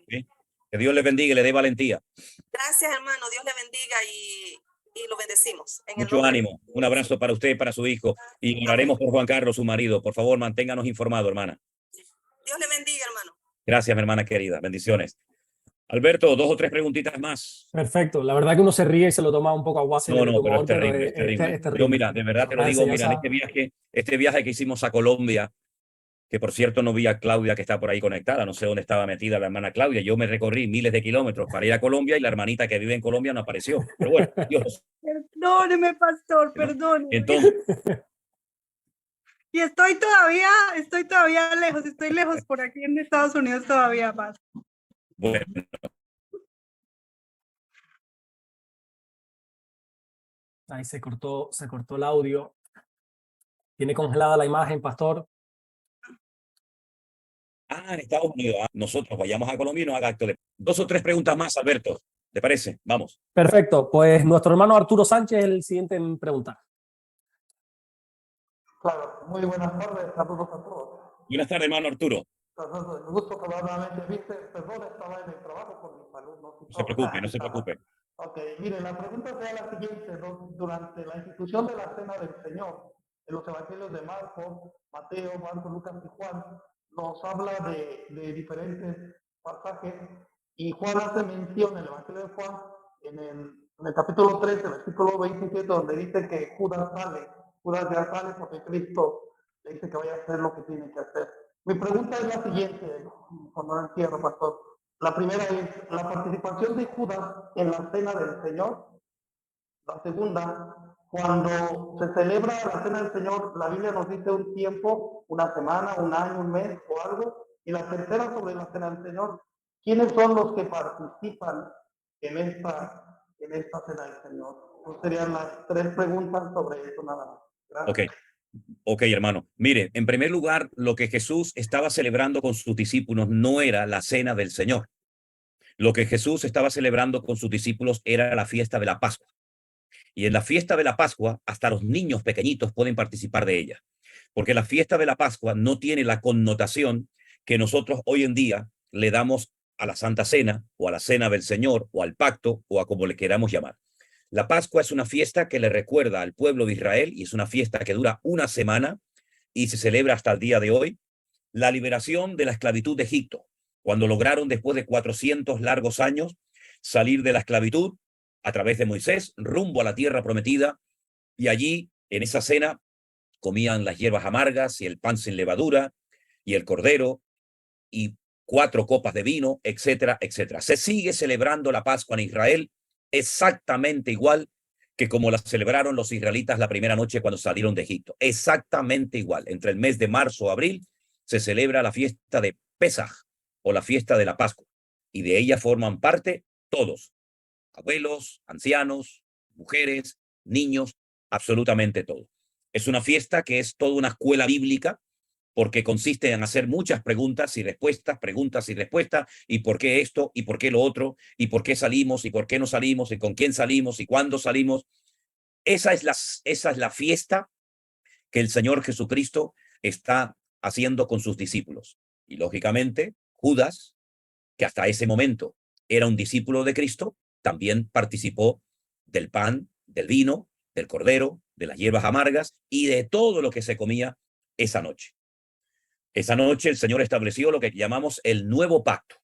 S1: ¿Sí? Que Dios le bendiga y le dé valentía.
S10: Gracias, hermano, Dios le bendiga y lo bendecimos.
S1: Mucho ánimo. Un abrazo para usted y para su hijo. Y oraremos por Juan Carlos, su marido. Por favor, manténganos informados, hermana.
S10: Dios le bendiga, hermano.
S1: Gracias, mi hermana querida. Bendiciones. Alberto, 2 o 3 preguntitas más.
S2: Perfecto. La verdad que uno se ríe y se lo toma un poco a guasa.
S1: No, pero es terrible, es terrible. Yo, mira, de verdad te lo digo, mira, este viaje que hicimos a Colombia, que por cierto no vi a Claudia que está por ahí conectada, no sé dónde estaba metida la hermana Claudia. Yo me recorrí miles de kilómetros para ir a Colombia y la hermanita que vive en Colombia no apareció. Pero bueno, Dios.
S11: Perdóneme, pastor, perdóneme.
S1: Entonces,
S11: y estoy todavía lejos, estoy lejos por aquí en Estados Unidos todavía más.
S1: bueno.
S2: Ahí se cortó el audio. Tiene congelada la imagen, pastor.
S1: En Estados Unidos, nosotros vayamos a Colombia y nos haga acto de 2 o 3 preguntas más, Alberto. ¿Te parece? Vamos.
S2: Perfecto. Pues nuestro hermano Arturo Sánchez es el siguiente en preguntar.
S12: Claro, muy buenas tardes, saludos a todos.
S1: Buenas tardes, hermano Arturo.
S12: Un gusto que nuevamente viste, perdón, estaba en el trabajo con mis alumnos.
S1: No se preocupe, no se preocupe.
S12: Ok, mire, la pregunta sería la siguiente, durante la institución de la Cena del Señor, en los evangelios de Marcos, Mateo, Marcos, Lucas y Juan, nos habla de diferentes pasajes, y Juan hace mención en el evangelio de Juan, en el capítulo 13, versículo 27, donde dice que Judas ya sale porque Cristo le dice que vaya a hacer lo que tiene que hacer. Mi pregunta es la siguiente, cuando no entiendo, pastor. La primera es, ¿la participación de Judas en la Cena del Señor? La segunda, cuando se celebra la Cena del Señor, la Biblia nos dice un tiempo, una semana, un año, un mes o algo. Y la tercera, sobre la Cena del Señor, ¿quiénes son los que participan en esta Cena del Señor? Esas serían las 3 preguntas sobre eso nada más. Gracias.
S1: Ok, hermano. Mire, en primer lugar, lo que Jesús estaba celebrando con sus discípulos no era la Cena del Señor. Lo que Jesús estaba celebrando con sus discípulos era la fiesta de la Pascua. Y en la fiesta de la Pascua, hasta los niños pequeñitos pueden participar de ella. Porque la fiesta de la Pascua no tiene la connotación que nosotros hoy en día le damos a la Santa Cena, o a la Cena del Señor, o al pacto, o a como le queramos llamar. La Pascua es una fiesta que le recuerda al pueblo de Israel, y es una fiesta que dura una semana y se celebra hasta el día de hoy, la liberación de la esclavitud de Egipto, cuando lograron, después de 400 largos años, salir de la esclavitud a través de Moisés, rumbo a la tierra prometida, y allí, en esa cena, comían las hierbas amargas y el pan sin levadura y el cordero y 4 copas de vino, etcétera, etcétera. Se sigue celebrando la Pascua en Israel exactamente igual que como la celebraron los israelitas la primera noche cuando salieron de Egipto. Exactamente igual. Entre el mes de marzo o abril se celebra la fiesta de Pesaj o la fiesta de la Pascua. Y de ella forman parte todos. Abuelos, ancianos, mujeres, niños, absolutamente todo. Es una fiesta que es toda una escuela bíblica porque consiste en hacer muchas preguntas y respuestas, y por qué esto, y por qué lo otro, y por qué salimos, y por qué no salimos, y con quién salimos, y cuándo salimos. Esa es la fiesta que el Señor Jesucristo está haciendo con sus discípulos. Y lógicamente, Judas, que hasta ese momento era un discípulo de Cristo, también participó del pan, del vino, del cordero, de las hierbas amargas y de todo lo que se comía esa noche. Esa noche el Señor estableció lo que llamamos el nuevo pacto.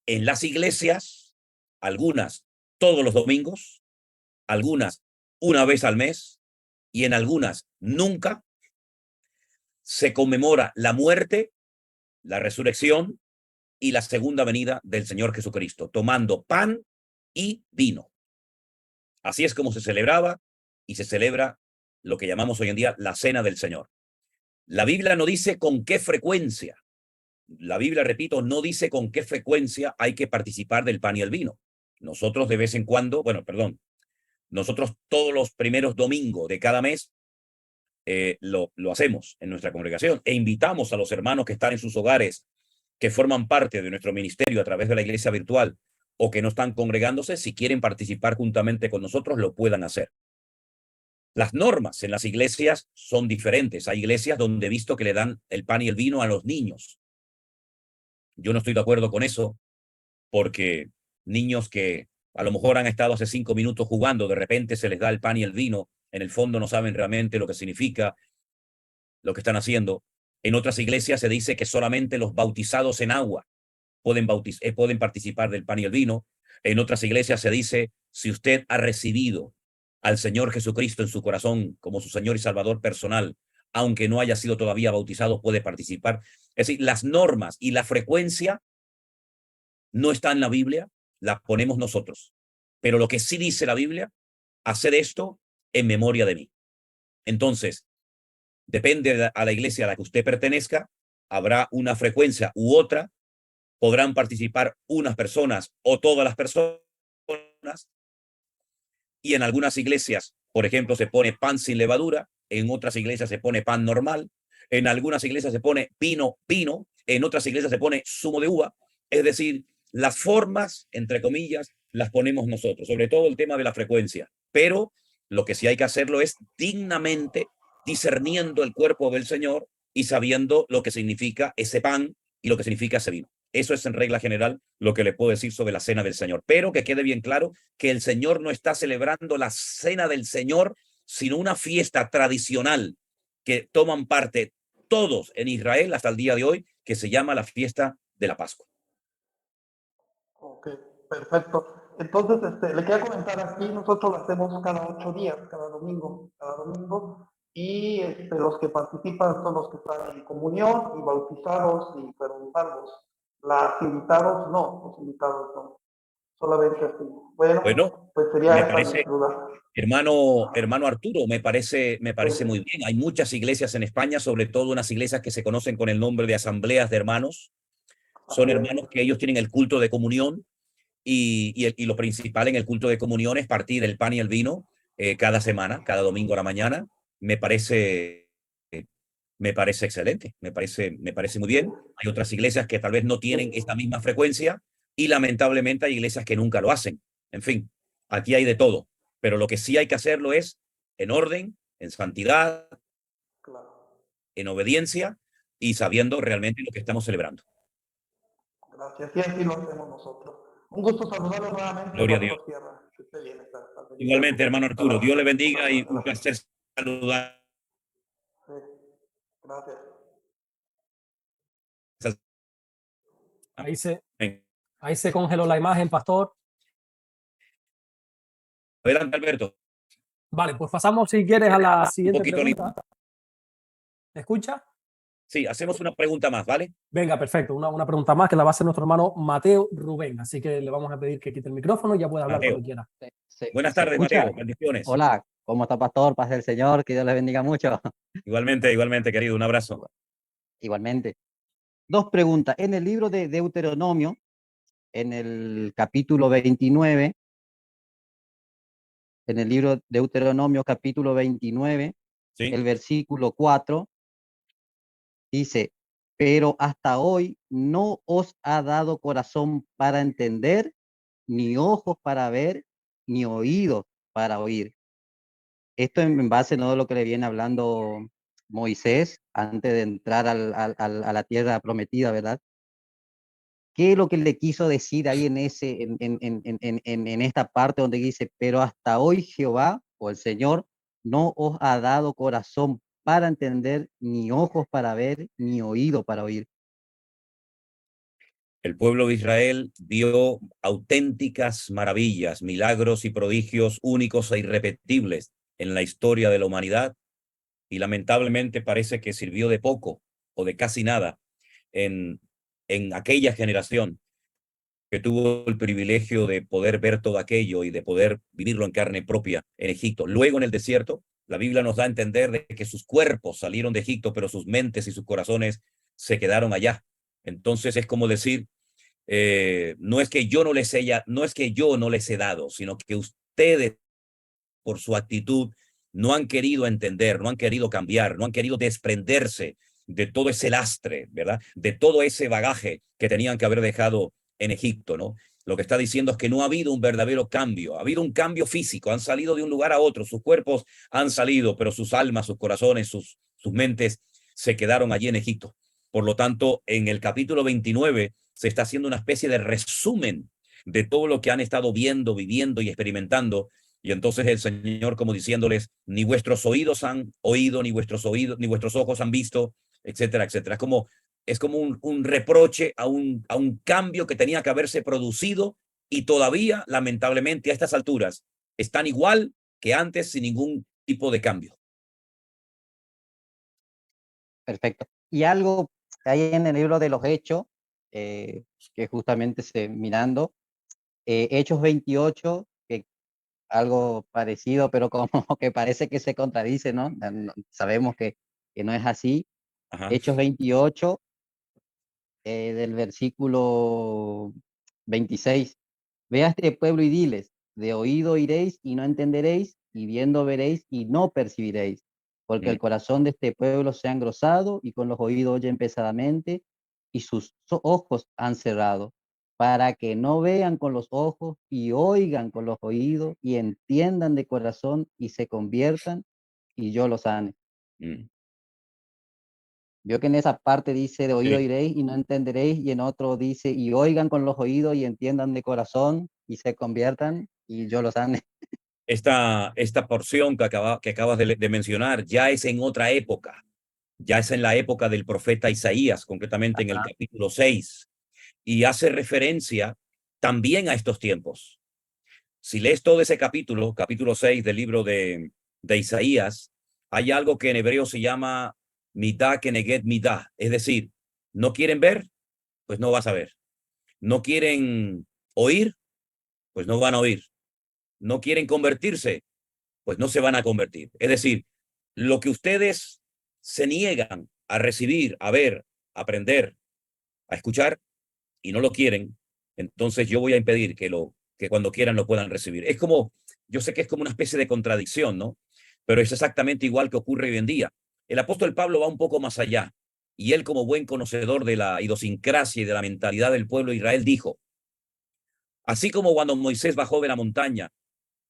S1: En las iglesias, algunas todos los domingos, algunas una vez al mes y en algunas nunca, se conmemora la muerte, la resurrección y la segunda venida del Señor Jesucristo, tomando pan y vino. Así es como se celebraba y se celebra lo que llamamos hoy en día la Cena del Señor. La Biblia no dice con qué frecuencia. La Biblia, repito, no dice con qué frecuencia hay que participar del pan y el vino. Nosotros de vez en cuando, nosotros todos los primeros domingos de cada mes lo hacemos en nuestra congregación e invitamos a los hermanos que están en sus hogares, que forman parte de nuestro ministerio a través de la iglesia virtual o que no están congregándose, si quieren participar juntamente con nosotros, lo puedan hacer. Las normas en las iglesias son diferentes. Hay iglesias donde he visto que le dan el pan y el vino a los niños. Yo no estoy de acuerdo con eso, porque niños que a lo mejor han estado hace 5 minutos jugando, de repente se les da el pan y el vino, en el fondo no saben realmente lo que significa lo que están haciendo. En otras iglesias se dice que solamente los bautizados en agua pueden participar del pan y el vino. En otras iglesias se dice, si usted ha recibido al Señor Jesucristo en su corazón como su Señor y Salvador personal, aunque no haya sido todavía bautizado, puede participar. Es decir, las normas y la frecuencia no está en la Biblia, la ponemos nosotros. Pero lo que sí dice la Biblia, hacer esto en memoria de mí. Entonces, depende a la iglesia a la que usted pertenezca, habrá una frecuencia u otra, podrán participar unas personas o todas las personas, y en algunas iglesias, por ejemplo, se pone pan sin levadura, en otras iglesias se pone pan normal, en algunas iglesias se pone vino, en otras iglesias se pone zumo de uva. Es decir, las formas, entre comillas, las ponemos nosotros, sobre todo el tema de la frecuencia. Pero lo que sí hay que hacerlo es dignamente, discerniendo el cuerpo del Señor y sabiendo lo que significa ese pan y lo que significa ese vino. Eso es en regla general lo que le puedo decir sobre la Cena del Señor. Pero que quede bien claro que el Señor no está celebrando la Cena del Señor, sino una fiesta tradicional que toman parte todos en Israel hasta el día de hoy, que se llama la fiesta de la Pascua.
S12: Ok, perfecto. Entonces, le quería comentar aquí, nosotros lo hacemos cada 8 días, cada domingo, y los que participan son los que están en comunión y bautizados y fueron salvos. Los invitados no, solamente así. Bueno, pues sería
S1: me
S12: esa
S1: parece,
S12: mi duda.
S1: hermano Arturo, me parece muy bien. Hay muchas iglesias en España, sobre todo unas iglesias que se conocen con el nombre de asambleas de hermanos. Son hermanos que ellos tienen el culto de comunión y lo principal en el culto de comunión es partir el pan y el vino cada semana, cada domingo a la mañana. Me parece excelente, me parece muy bien. Hay otras iglesias que tal vez no tienen esta misma frecuencia y lamentablemente hay iglesias que nunca lo hacen. En fin, aquí hay de todo, pero lo que sí hay que hacerlo es en orden, en santidad, en obediencia y sabiendo realmente lo que estamos celebrando.
S12: Gracias, y así lo hacemos nosotros. Un gusto saludarlo nuevamente.
S1: Gloria a Dios.
S12: Que esté bien,
S1: Igualmente, hermano Arturo, Dios le bendiga y un placer saludar.
S12: Sí. Gracias.
S2: Ahí se congeló la imagen, pastor.
S1: Adelante, Alberto.
S2: Vale, pues pasamos, si quieres, a la siguiente pregunta. ¿Me escucha?
S1: Sí, hacemos una pregunta más, ¿vale?
S2: Venga, perfecto. Una pregunta más que la va a hacer nuestro hermano Mateo Rubén. Así que le vamos a pedir que quite el micrófono y ya pueda hablar
S1: Mateo.
S2: cuando quiera.
S1: Buenas
S13: ¿Se
S1: tardes,
S13: escucha?
S1: Mateo. Bendiciones.
S13: Hola, ¿cómo está, pastor? Paz del Señor, que Dios les bendiga mucho.
S1: Igualmente, querido. Un abrazo.
S13: Igualmente. Dos preguntas. En el libro de Deuteronomio, en el capítulo 29, en el libro de Deuteronomio, capítulo 29,
S1: Sí.
S13: el versículo 4, dice, pero hasta hoy no os ha dado corazón para entender, ni ojos para ver, ni oídos para oír. Esto en base, ¿no?, a lo que le viene hablando Moisés antes de entrar a la tierra prometida, ¿verdad? ¿Qué es lo que le quiso decir ahí en esta parte donde dice, pero hasta hoy Jehová o el Señor no os ha dado corazón para entender, ni ojos para ver, ni oído para oír?
S1: El pueblo de Israel vio auténticas maravillas, milagros y prodigios únicos e irrepetibles en la historia de la humanidad, y lamentablemente parece que sirvió de poco o de casi nada en aquella generación que tuvo el privilegio de poder ver todo aquello y de poder vivirlo en carne propia en Egipto. Luego en el desierto, la Biblia nos da a entender de que sus cuerpos salieron de Egipto, pero sus mentes y sus corazones se quedaron allá. Entonces es como decir, no es que yo no les he dado, sino que ustedes, por su actitud, no han querido entender, no han querido cambiar, no han querido desprenderse de todo ese lastre, ¿verdad? De todo ese bagaje que tenían que haber dejado en Egipto, ¿no? Lo que está diciendo es que no ha habido un verdadero cambio, ha habido un cambio físico, han salido de un lugar a otro, sus cuerpos han salido, pero sus almas, sus corazones, sus mentes se quedaron allí en Egipto. Por lo tanto, en el capítulo 29 se está haciendo una especie de resumen de todo lo que han estado viendo, viviendo y experimentando. Y entonces el Señor como diciéndoles, ni vuestros oídos han oído, ni vuestros ojos han visto, etcétera, etcétera. Es como un reproche a un cambio que tenía que haberse producido, y todavía, lamentablemente, a estas alturas, están igual que antes sin ningún tipo de cambio.
S13: Perfecto. Y algo ahí en el libro de los Hechos, que justamente mirando, Hechos 28, que algo parecido, pero como que parece que se contradice, ¿no? Sabemos que no es así.
S1: Ajá.
S13: Hechos 28, del versículo 26. Ve a este pueblo y diles, de oído oiréis y no entenderéis, y viendo veréis y no percibiréis, porque el corazón de este pueblo se ha engrosado, y con los oídos oyen pesadamente, y sus ojos han cerrado, para que no vean con los ojos, y oigan con los oídos, y entiendan de corazón, y se conviertan, y yo los sane. Vio que en esa parte dice de oído oiréis y no entenderéis, y en otro dice y oigan con los oídos y entiendan de corazón y se conviertan y yo los sane.
S1: Esta porción que acabas de mencionar ya es en otra época, ya es en la época del profeta Isaías, concretamente en el capítulo 6, y hace referencia también a estos tiempos. Si lees todo ese capítulo 6 del libro de Isaías, hay algo que en hebreo se llama midah keneged midah, es decir, no quieren ver, pues no vas a ver. No quieren oír, pues no van a oír. No quieren convertirse, pues no se van a convertir. Es decir, lo que ustedes se niegan a recibir, a ver, a aprender, a escuchar, y no lo quieren, entonces yo voy a impedir que cuando quieran lo puedan recibir. Es como, yo sé que es como una especie de contradicción, ¿no? Pero es exactamente igual que ocurre hoy en día. El apóstol Pablo va un poco más allá, y él, como buen conocedor de la idiosincrasia y de la mentalidad del pueblo de Israel, dijo, así como cuando Moisés bajó de la montaña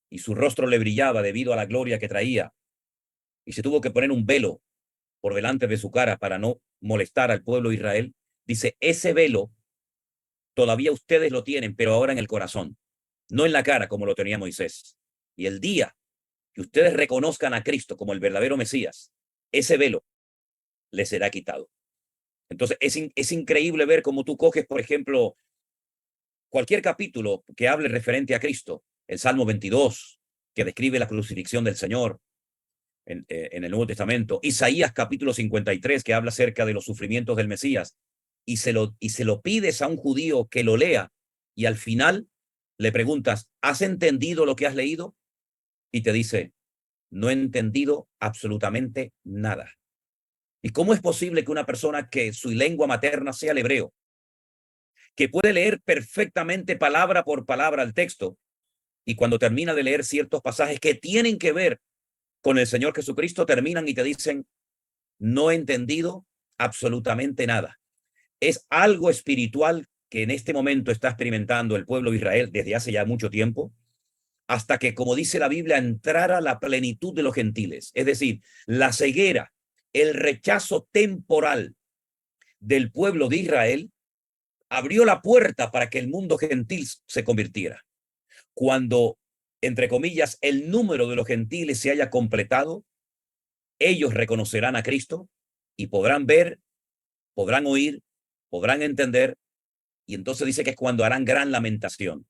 S1: y su rostro le brillaba debido a la gloria que traía, y se tuvo que poner un velo por delante de su cara para no molestar al pueblo de Israel, dice, ese velo todavía ustedes lo tienen, pero ahora en el corazón, no en la cara como lo tenía Moisés. Y el día que ustedes reconozcan a Cristo como el verdadero Mesías, ese velo les será quitado. Entonces es increíble ver cómo tú coges, por ejemplo, cualquier capítulo que hable referente a Cristo, el Salmo 22, que describe la crucifixión del Señor, en el Nuevo Testamento. Isaías capítulo 53, que habla acerca de los sufrimientos del Mesías, y se lo pides a un judío que lo lea, y al final le preguntas, ¿has entendido lo que has leído? Y te dice, no he entendido absolutamente nada. ¿Y cómo es posible que una persona que su lengua materna sea el hebreo, que puede leer perfectamente palabra por palabra el texto, y cuando termina de leer ciertos pasajes que tienen que ver con el Señor Jesucristo, terminan y te dicen, no he entendido absolutamente nada? Es algo espiritual que en este momento está experimentando el pueblo de Israel desde hace ya mucho tiempo, hasta que, como dice la Biblia, entrara la plenitud de los gentiles. Es decir, la ceguera, el rechazo temporal del pueblo de Israel abrió la puerta para que el mundo gentil se convirtiera. Cuando, entre comillas, el número de los gentiles se haya completado, ellos reconocerán a Cristo y podrán ver, podrán oír, podrán entender, y entonces dice que es cuando harán gran lamentación.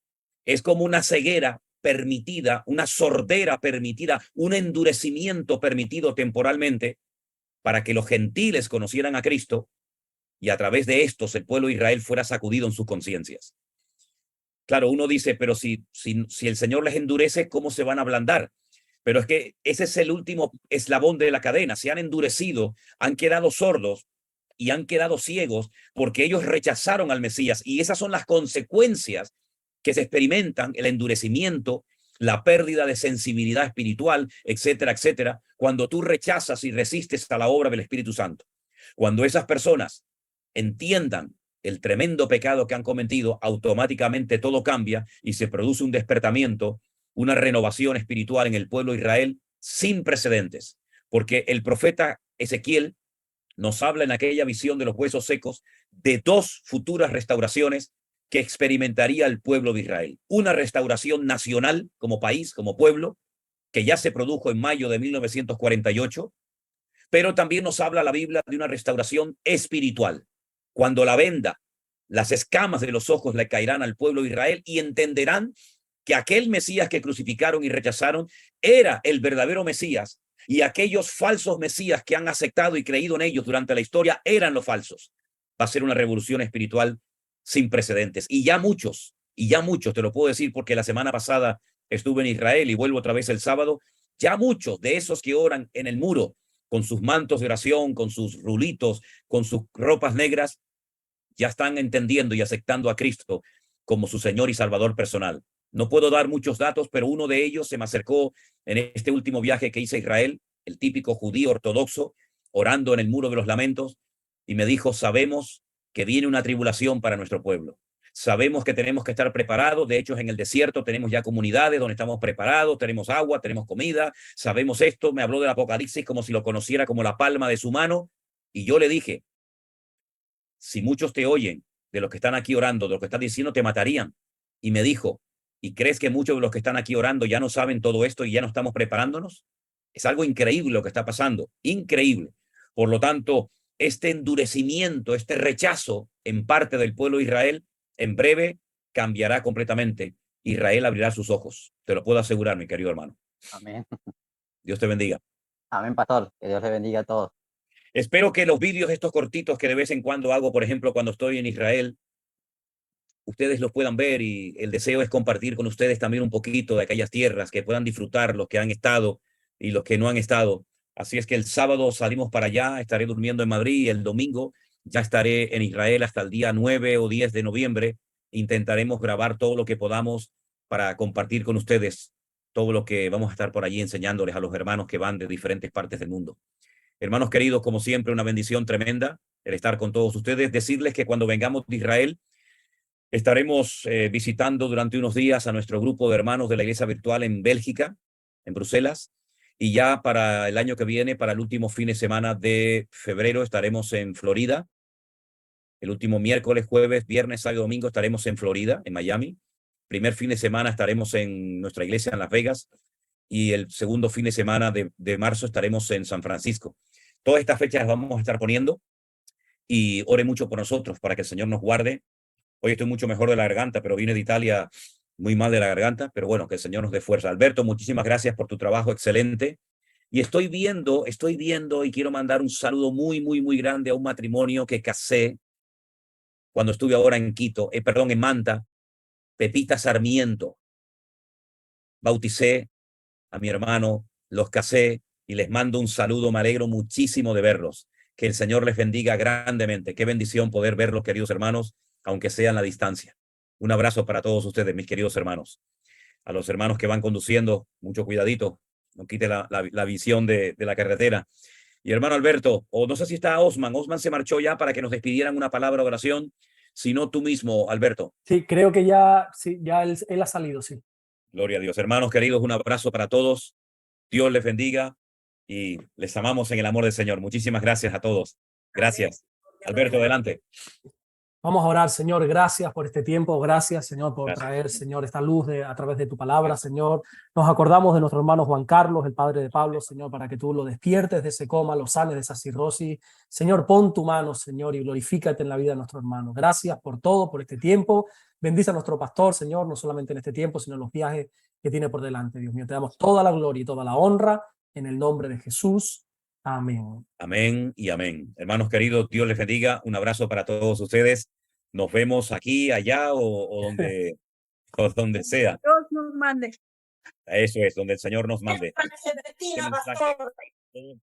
S1: Es como una ceguera permitida, una sordera permitida, un endurecimiento permitido temporalmente para que los gentiles conocieran a Cristo y a través de estos el pueblo de Israel fuera sacudido en sus conciencias. Claro, uno dice, pero si el Señor les endurece, ¿cómo se van a ablandar? Pero es que ese es el último eslabón de la cadena. Se han endurecido, han quedado sordos y han quedado ciegos porque ellos rechazaron al Mesías. Y esas son las consecuencias que se experimentan, el endurecimiento, la pérdida de sensibilidad espiritual, etcétera, etcétera, cuando tú rechazas y resistes a la obra del Espíritu Santo. Cuando esas personas entiendan el tremendo pecado que han cometido, automáticamente todo cambia y se produce un despertamiento, una renovación espiritual en el pueblo de Israel sin precedentes, porque el profeta Ezequiel nos habla en aquella visión de los huesos secos de dos futuras restauraciones que experimentaría el pueblo de Israel. Una restauración nacional como país, como pueblo, que ya se produjo en mayo de 1948, pero también nos habla la Biblia de una restauración espiritual, cuando la venda, las escamas de los ojos le caerán al pueblo de Israel y entenderán que aquel Mesías que crucificaron y rechazaron era el verdadero Mesías, y aquellos falsos Mesías que han aceptado y creído en ellos durante la historia eran los falsos. Va a ser una revolución espiritual sin precedentes. Y ya muchos, te lo puedo decir porque la semana pasada estuve en Israel y vuelvo otra vez el sábado, ya muchos de esos que oran en el muro con sus mantos de oración, con sus rulitos, con sus ropas negras, ya están entendiendo y aceptando a Cristo como su Señor y Salvador personal. No puedo dar muchos datos, pero uno de ellos se me acercó en este último viaje que hice a Israel, el típico judío ortodoxo, orando en el Muro de los Lamentos, y me dijo, sabemos que viene una tribulación para nuestro pueblo. Sabemos que tenemos que estar preparados. De hecho, en el desierto tenemos ya comunidades donde estamos preparados, tenemos agua, tenemos comida, sabemos esto. Me habló del Apocalipsis como si lo conociera como la palma de su mano. Y yo le dije, si muchos te oyen de los que están aquí orando, de lo que están diciendo, te matarían. Y me dijo, ¿y crees que muchos de los que están aquí orando ya no saben todo esto y ya no estamos preparándonos? Es algo increíble lo que está pasando, increíble. Por lo tanto, este endurecimiento, este rechazo en parte del pueblo de Israel, en breve cambiará completamente. Israel abrirá sus ojos. Te lo puedo asegurar, mi querido hermano.
S13: Amén.
S1: Dios te bendiga.
S13: Amén, pastor. Que Dios le bendiga a todos.
S1: Espero que los vídeos estos cortitos que de vez en cuando hago, por ejemplo, cuando estoy en Israel, ustedes los puedan ver, y el deseo es compartir con ustedes también un poquito de aquellas tierras, que puedan disfrutar los que han estado y los que no han estado. Así es que el sábado salimos para allá, estaré durmiendo en Madrid, y el domingo ya estaré en Israel hasta el día 9 o 10 de noviembre. Intentaremos grabar todo lo que podamos para compartir con ustedes todo lo que vamos a estar por allí enseñándoles a los hermanos que van de diferentes partes del mundo. Hermanos queridos, como siempre, una bendición tremenda el estar con todos ustedes. Decirles que cuando vengamos de Israel, estaremos visitando durante unos días a nuestro grupo de hermanos de la iglesia virtual en Bélgica, en Bruselas, y ya para el año que viene, para el último fin de semana de febrero, estaremos en Florida. El último miércoles, jueves, viernes, sábado y domingo estaremos en Florida, en Miami. Primer fin de semana estaremos en nuestra iglesia en Las Vegas, y el segundo fin de semana de marzo estaremos en San Francisco. Todas estas fechas las vamos a estar poniendo, y ore mucho por nosotros para que el Señor nos guarde. Hoy estoy mucho mejor de la garganta, pero vine de Italia muy mal de la garganta, pero bueno, que el Señor nos dé fuerza. Alberto, muchísimas gracias por tu trabajo excelente. Y estoy viendo y quiero mandar un saludo muy, muy, muy grande a un matrimonio que casé cuando estuve ahora en Quito, perdón, en Manta, Pepita Sarmiento. Bauticé a mi hermano, los casé y les mando un saludo. Me alegro muchísimo de verlos. Que el Señor les bendiga grandemente. Qué bendición poder verlos, queridos hermanos, aunque sea en la distancia. Un abrazo para todos ustedes, mis queridos hermanos. A los hermanos que van conduciendo, mucho cuidadito, no quite la visión de la carretera. Y hermano Alberto, o no sé si está Osman se marchó ya para que nos despidieran una palabra de oración, si no tú mismo, Alberto.
S2: Sí, creo que ya, sí, ya él ha salido, sí.
S1: Gloria a Dios. Hermanos queridos, un abrazo para todos. Dios les bendiga y les amamos en el amor del Señor. Muchísimas gracias a todos. Gracias. Alberto, adelante.
S2: Vamos a orar, Señor, gracias por este tiempo, gracias, Señor, por
S1: Gracias.
S2: traer, Señor, esta luz a través de tu palabra, Señor. Nos acordamos de nuestro hermano Juan Carlos, el padre de Pablo, Señor, para que tú lo despiertes de ese coma, lo sanes de esa cirrosis. Señor, pon tu mano, Señor, y glorifícate en la vida de nuestro hermano. Gracias por todo, por este tiempo. Bendice a nuestro pastor, Señor, no solamente en este tiempo, sino en los viajes que tiene por delante. Dios mío, te damos toda la gloria y toda la honra en el nombre de Jesús. Amén.
S1: Amén y amén. Hermanos queridos, Dios les bendiga. Un abrazo para todos ustedes. Nos vemos aquí, allá o donde sea.
S11: Dios nos mande.
S1: Eso es, donde el Señor nos mande.
S10: Para que se retira,
S1: Qué mensaje.
S10: pastor.